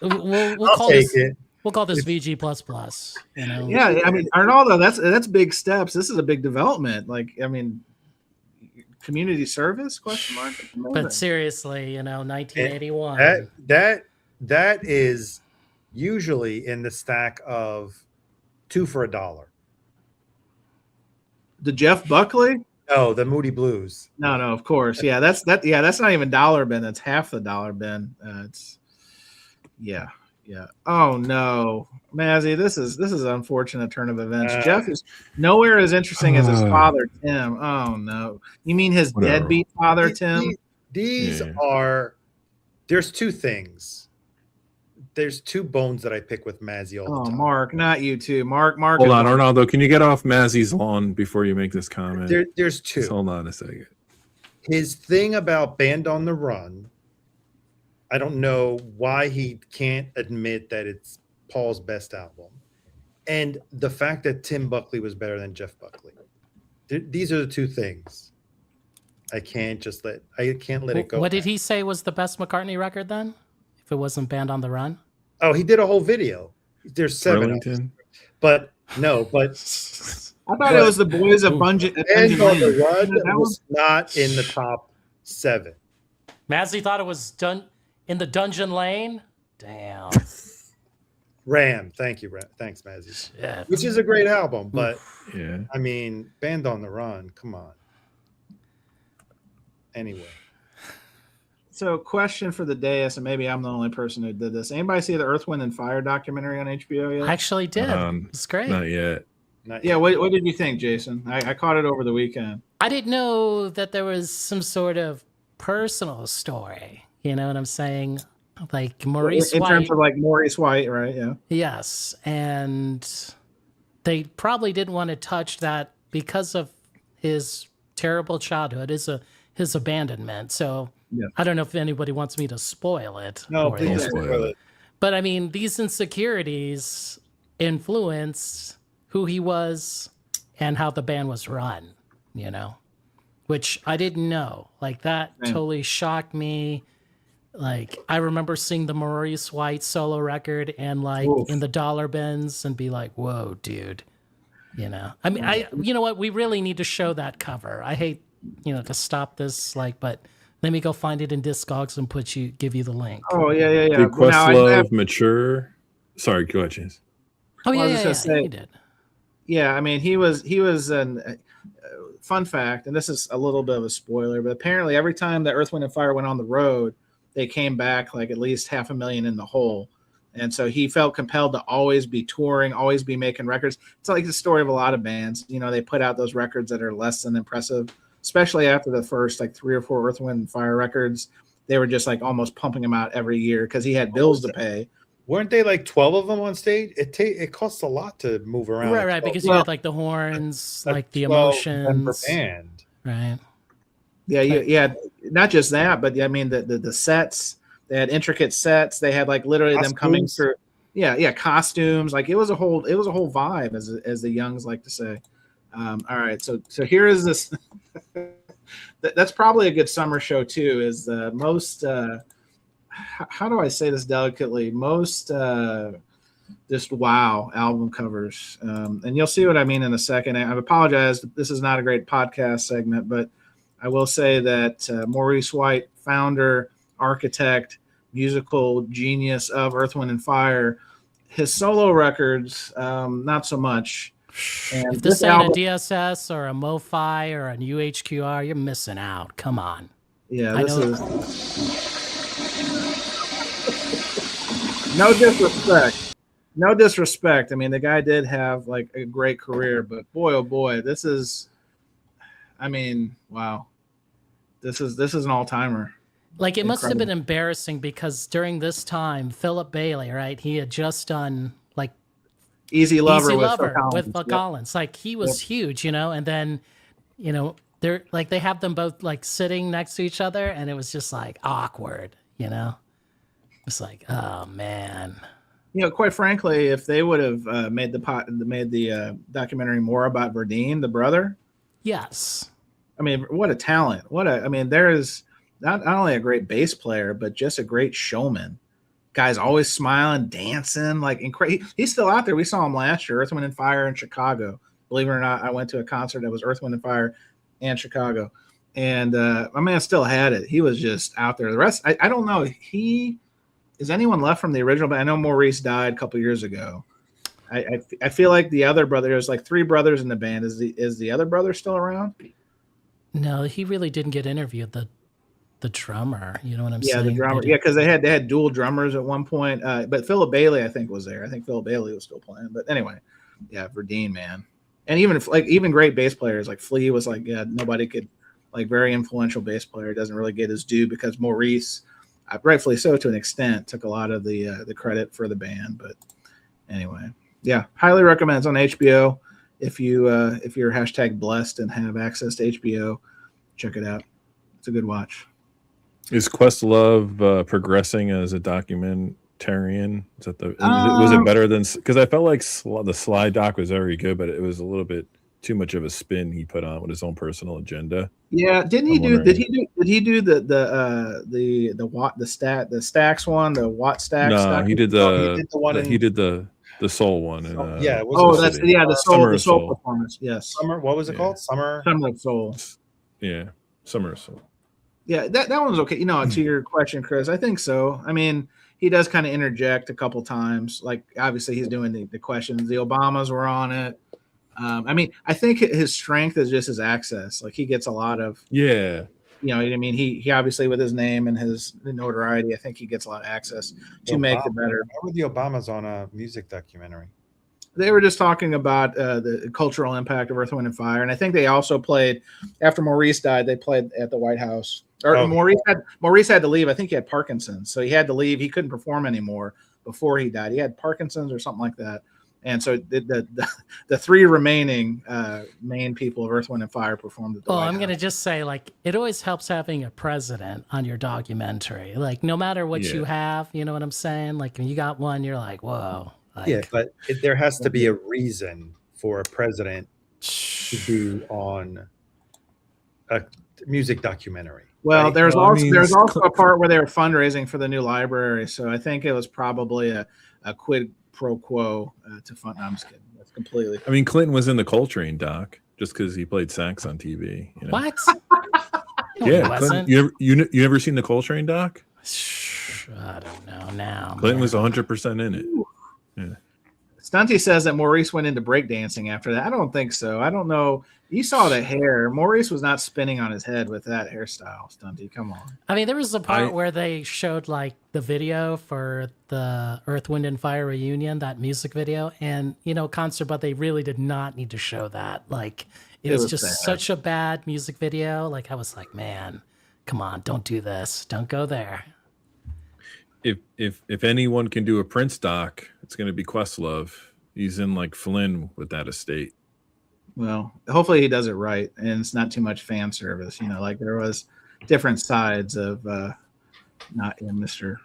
we'll I'll call take this, it. We'll call this VG++. You know? Yeah, I mean, Arnaldo, that's big steps. This is a big development. Like, I mean, community service? Question mark. But seriously, you know, 1981. That is usually in the stack of 2 for $1. The Jeff Buckley? No, the Moody Blues. No, of course. Yeah, that's not even dollar bin. That's half the dollar bin. Yeah. Oh no, Mazzy, this is an unfortunate turn of events. Jeff is nowhere as interesting as his father, Tim. Oh no, you mean his deadbeat father, Tim? These are. There's two things. There's two bones that I pick with Mazzy all the time. Mark, not you two. Mark. Hold on, Arnaldo. Can you get off Mazzy's lawn before you make this comment? There's two. Just hold on a second. His thing about Band on the Run. I don't know why he can't admit that it's Paul's best album. And the fact that Tim Buckley was better than Jeff Buckley. These are the two things. I can't let it go. What did he say was the best McCartney record then? If it wasn't Band on the Run? Oh, he did a whole video. There's 7. But no, but I thought it was the Boys of Bungee. Band on the Run was not in the top 7. Mazzy thought it was done in the Dungeon Lane. Damn. Ram. Thank you, Ram. Thanks, Mazzy. Yeah. Which is a great album, but yeah. I mean, Band on the Run. Come on. Anyway. So, question for the dais, and maybe I'm the only person who did this. Anybody see the Earth, Wind, and Fire documentary on HBO yet? I actually did. It's great. Not yet. Yeah. What did you think, Jason? I caught it over the weekend. I didn't know that there was some sort of personal story. You know what I'm saying? Like Maurice White. In terms of like Maurice White, right? Yeah. Yes. And they probably didn't want to touch that because of his terrible childhood, his abandonment. So yeah. I don't know if anybody wants me to spoil it. No, please don't spoil it. But I mean, these insecurities influenced who he was and how the band was run, you know, which I didn't know. Like that totally shocked me. Like I remember seeing the Maurice White solo record and like in the dollar bins and be like, whoa, dude, you know, I mean, you know what? We really need to show that cover. I hate, you know, to stop this, like, but let me go find it in Discogs and give you the link. Oh yeah. Did Questlove mature? Sorry, go ahead, James. Oh yeah, he did. Yeah, I mean, he was an fun fact, and this is a little bit of a spoiler, but apparently every time that Earth, Wind, and Fire went on the road, they came back like at least $500,000 in the hole. And so he felt compelled to always be touring, always be making records. It's like the story of a lot of bands. You know, they put out those records that are less than impressive, especially after the first like 3 or 4 Earth, Wind, and Fire records. They were just like almost pumping them out every year because he had bills to pay. Weren't they like 12 of them on stage? It costs a lot to move around. Right, because you had like the horns, like the emotions. Band. Right. Yeah, not just that, but I mean the sets. They had intricate sets. They had like literally costumes. Them coming through. Yeah, costumes. Like it was a whole vibe, as the Youngs like to say. All right, so here is this. That's probably a good summer show too. Is the most. How do I say this delicately? Most just wow album covers, and you'll see what I mean in a second. I apologize. This is not a great podcast segment, but I will say that Maurice White, founder, architect, musical genius of Earth, Wind, and Fire, his solo records, not so much. And if this ain't a DSS or a MoFi or a UHQR, you're missing out. Come on. Yeah, this is no disrespect. No disrespect. I mean, the guy did have like a great career, but boy, oh boy, this is. I mean, wow. This is an all-timer. Like, it must have been embarrassing because during this time, Philip Bailey, right? He had just done like Easy Lover with Phil Collins. Like, he was huge, and then, they're like, they have them both like sitting next to each other, and it was just like awkward, It's like, oh man. Quite frankly, if they would have made the documentary more about Verlaine, the brother. Yes. I mean, what a talent! There is not only a great bass player, but just a great showman. Guy's always smiling, dancing, like incredible. He's still out there. We saw him last year, Earth, Wind, and Fire in Chicago. Believe it or not, I went to a concert that was Earth, Wind, and Fire and Chicago, and my man still had it. He was just out there. The rest, I don't know. Is anyone left from the original? But I know Maurice died a couple years ago. I feel like the other brother. There's like 3 brothers in the band. Is the other brother still around? No, he really didn't get interviewed. The drummer, you know what I'm saying? Yeah, the drummer. Yeah, because they had dual drummers at one point. But Philip Bailey, I think, was there. I think Philip Bailey was still playing. But anyway, yeah, Verlaine, man, and even great bass players like Flea was like, yeah, nobody could, like, very influential bass player doesn't really get his due because Maurice, rightfully so to an extent, took a lot of the credit for the band. But anyway, yeah, highly recommend. It's on HBO. If you're #blessed and have access to HBO, check it out. It's a good watch. Is Questlove progressing as a documentarian? Is that was it better than? Because I felt like the Sly doc was very good, but it was a little bit too much of a spin he put on with his own personal agenda. Yeah, did he do the stacks one, the Watt stacks? No, he did the soul one. And, yeah. The soul performance. Yes. What was it called? Summer of Soul. Yeah, Summer of Soul. Yeah, that one's okay. To your question, Chris, I think so. I mean, he does kind of interject a couple times. Like, obviously, he's doing the questions. The Obamas were on it. I think his strength is just his access. Like, he gets a lot of You know what I mean? He obviously, with his name and his notoriety, I think he gets a lot of access to make it better. Why were the Obamas on a music documentary? They were just talking about the cultural impact of Earth, Wind, and Fire, and I think they also played after Maurice died. They played at the White House. Maurice had to leave. I think he had Parkinson's, so he had to leave. He couldn't perform anymore before he died. He had Parkinson's or something like that. And so the 3 remaining main people of Earth, Wind, and Fire performed at the White House. Going to just say, like, it always helps having a president on your documentary. Like, no matter what you have, you know what I'm saying? Like, when you got one, you're like, whoa. Like, yeah, but there has to be a reason for a president to be on a music documentary. Well, right? there's also a part where they were fundraising for the new library. So I think it was probably a quid pro quo to fund. No, I'm just kidding. That's completely. I mean, Clinton was in the Coltrane doc just because he played sax on TV. What? Yeah, Clinton, you never seen the Coltrane doc? I don't know now. Clinton was 100% in it. Yeah. Stunty says that Maurice went into breakdancing after that. I don't think so. I don't know. You saw the hair. Maurice was not spinning on his head with that hairstyle, Stunty. Come on. I mean, there was a part where they showed like the video for the Earth, Wind, and Fire reunion, that music video, and concert, but they really did not need to show that. Like, it was just such a bad music video. Like, I was like, man, come on, don't do this. Don't go there. If anyone can do a Prince doc, it's going to be Questlove. He's in like Flynn with that estate. Well, hopefully he does it right, and it's not too much fan service. Like there was different sides of Mr.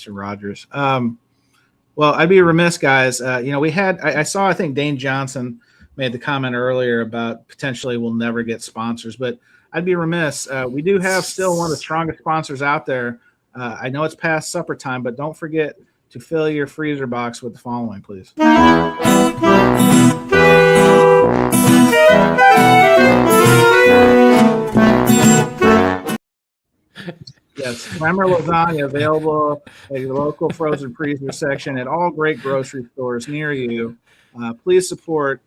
Rogers. Well, I'd be remiss, guys. I saw, I think Dane Johnson made the comment earlier about potentially we'll never get sponsors, but I'd be remiss. We do have still one of the strongest sponsors out there. I know it's past supper time, but don't forget to fill your freezer box with the following, please. Yes, Clemmer lasagna available at your local frozen freezer section at all great grocery stores near you. Please support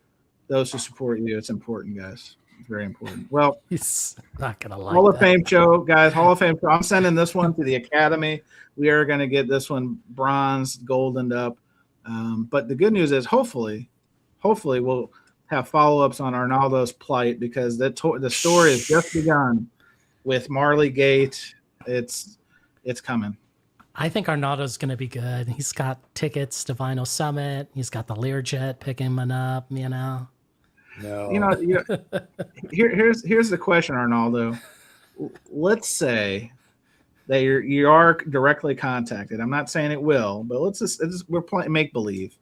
those who support you. It's important, guys. It's very important. Well, he's not gonna like Hall of that. Fame show, guys. Hall of Fame show. I'm sending this one to the Academy. We are going to get this one bronze, goldened up. But the good news is, hopefully, we'll have follow-ups on Arnaldo's plight, because the story has just begun with Marley Gate. It's coming. I think Arnaldo's going to be good. He's got tickets to Vinyl Summit. He's got the Learjet picking him up, you know. No. Here's the question, Arnaldo. Let's say that you are directly contacted. I'm not saying it will, but we're playing make believe,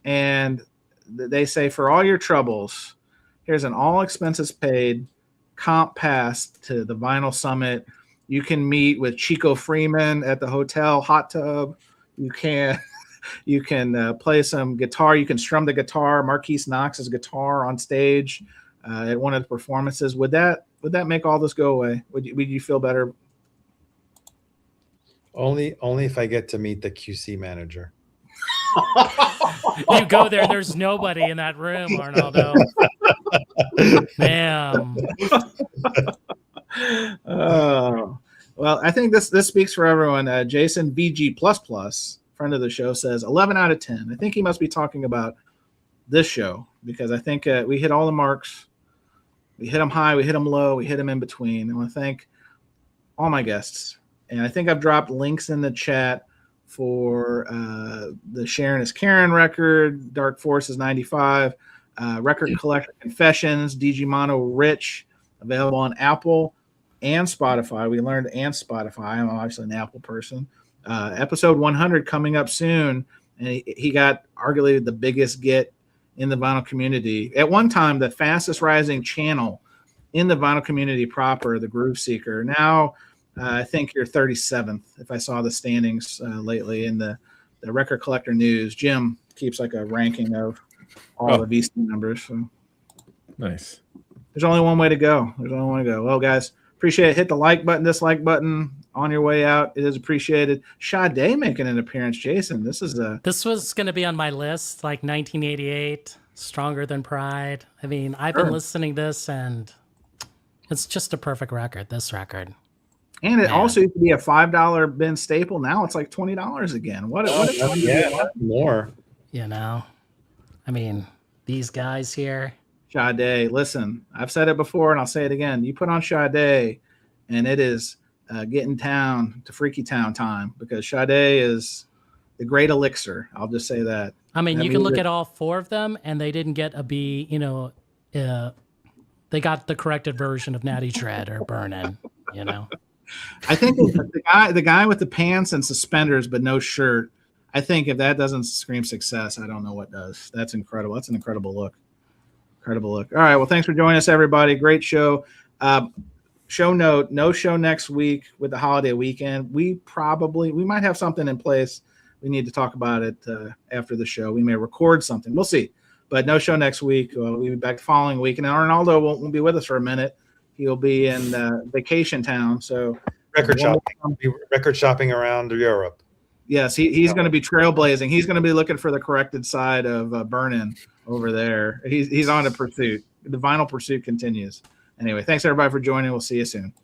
and they say, for all your troubles, here's an all expenses paid comp pass to the Vinyl Summit. You can meet with Chico Freeman at the hotel hot tub. You can play some guitar. You can strum the guitar, Marquise Knox's guitar, on stage at one of the performances. Would that make all this go away? Would you feel better? Only if I get to meet the QC manager. You go there, there's nobody in that room, Arnaldo. Damn. Well, I think this speaks for everyone. Jason VG++, friend of the show, says 11 out of 10. I think he must be talking about this show, because I think we hit all the marks. We hit them high, we hit them low, we hit them in between. I want to thank all my guests. And I think I've dropped links in the chat for the Sharon is Karen record, Dark Forces 95, Record Collector Confessions, DG Mono Rich, available on Apple and Spotify. We learned and Spotify. I'm obviously an Apple person. Episode 100 coming up soon, and he got arguably the biggest get in the vinyl community. At one time, the fastest rising channel in the vinyl community proper, the Groove Seeker. Now, I think you're 37th, if I saw the standings lately in the Record Collector News. Jim keeps like a ranking of all the VC numbers. So. Nice. There's only one way to go. Well, guys, appreciate it. Hit the like button, dislike button on your way out. It is appreciated. Sade making an appearance. Jason, this was going to be on my list, like 1988, Stronger Than Pride. I mean, I've been listening to this, and it's just a perfect record, this record. And it also used to be a $5 bin staple. Now it's like $20 again. What more. You know, I mean, these guys here. Sade, listen, I've said it before and I'll say it again. You put on Sade, and it is getting town to Freaky Town time, because Sade is the great elixir. I'll just say that. I mean, you can look at all four of them, and they didn't get a B. You know, they got the corrected version of Natty Dread or Burnin'. You know. I think the guy with the pants and suspenders but no shirt, I think if that doesn't scream success, I don't know what does. That's incredible. That's an incredible look. All right. Well, thanks for joining us, everybody. Great show. Show note, no show next week with the holiday weekend. We might have something in place. We need to talk about it after the show. We may record something. We'll see. But no show next week. We'll be back the following week. And Arnaldo won't be with us for a minute. He'll be in vacation town. So record shopping around Europe. Yes, he's going to be trailblazing. He's going to be looking for the corrected side of Burnin' over there. He's on a pursuit. The vinyl pursuit continues. Anyway, thanks everybody for joining. We'll see you soon.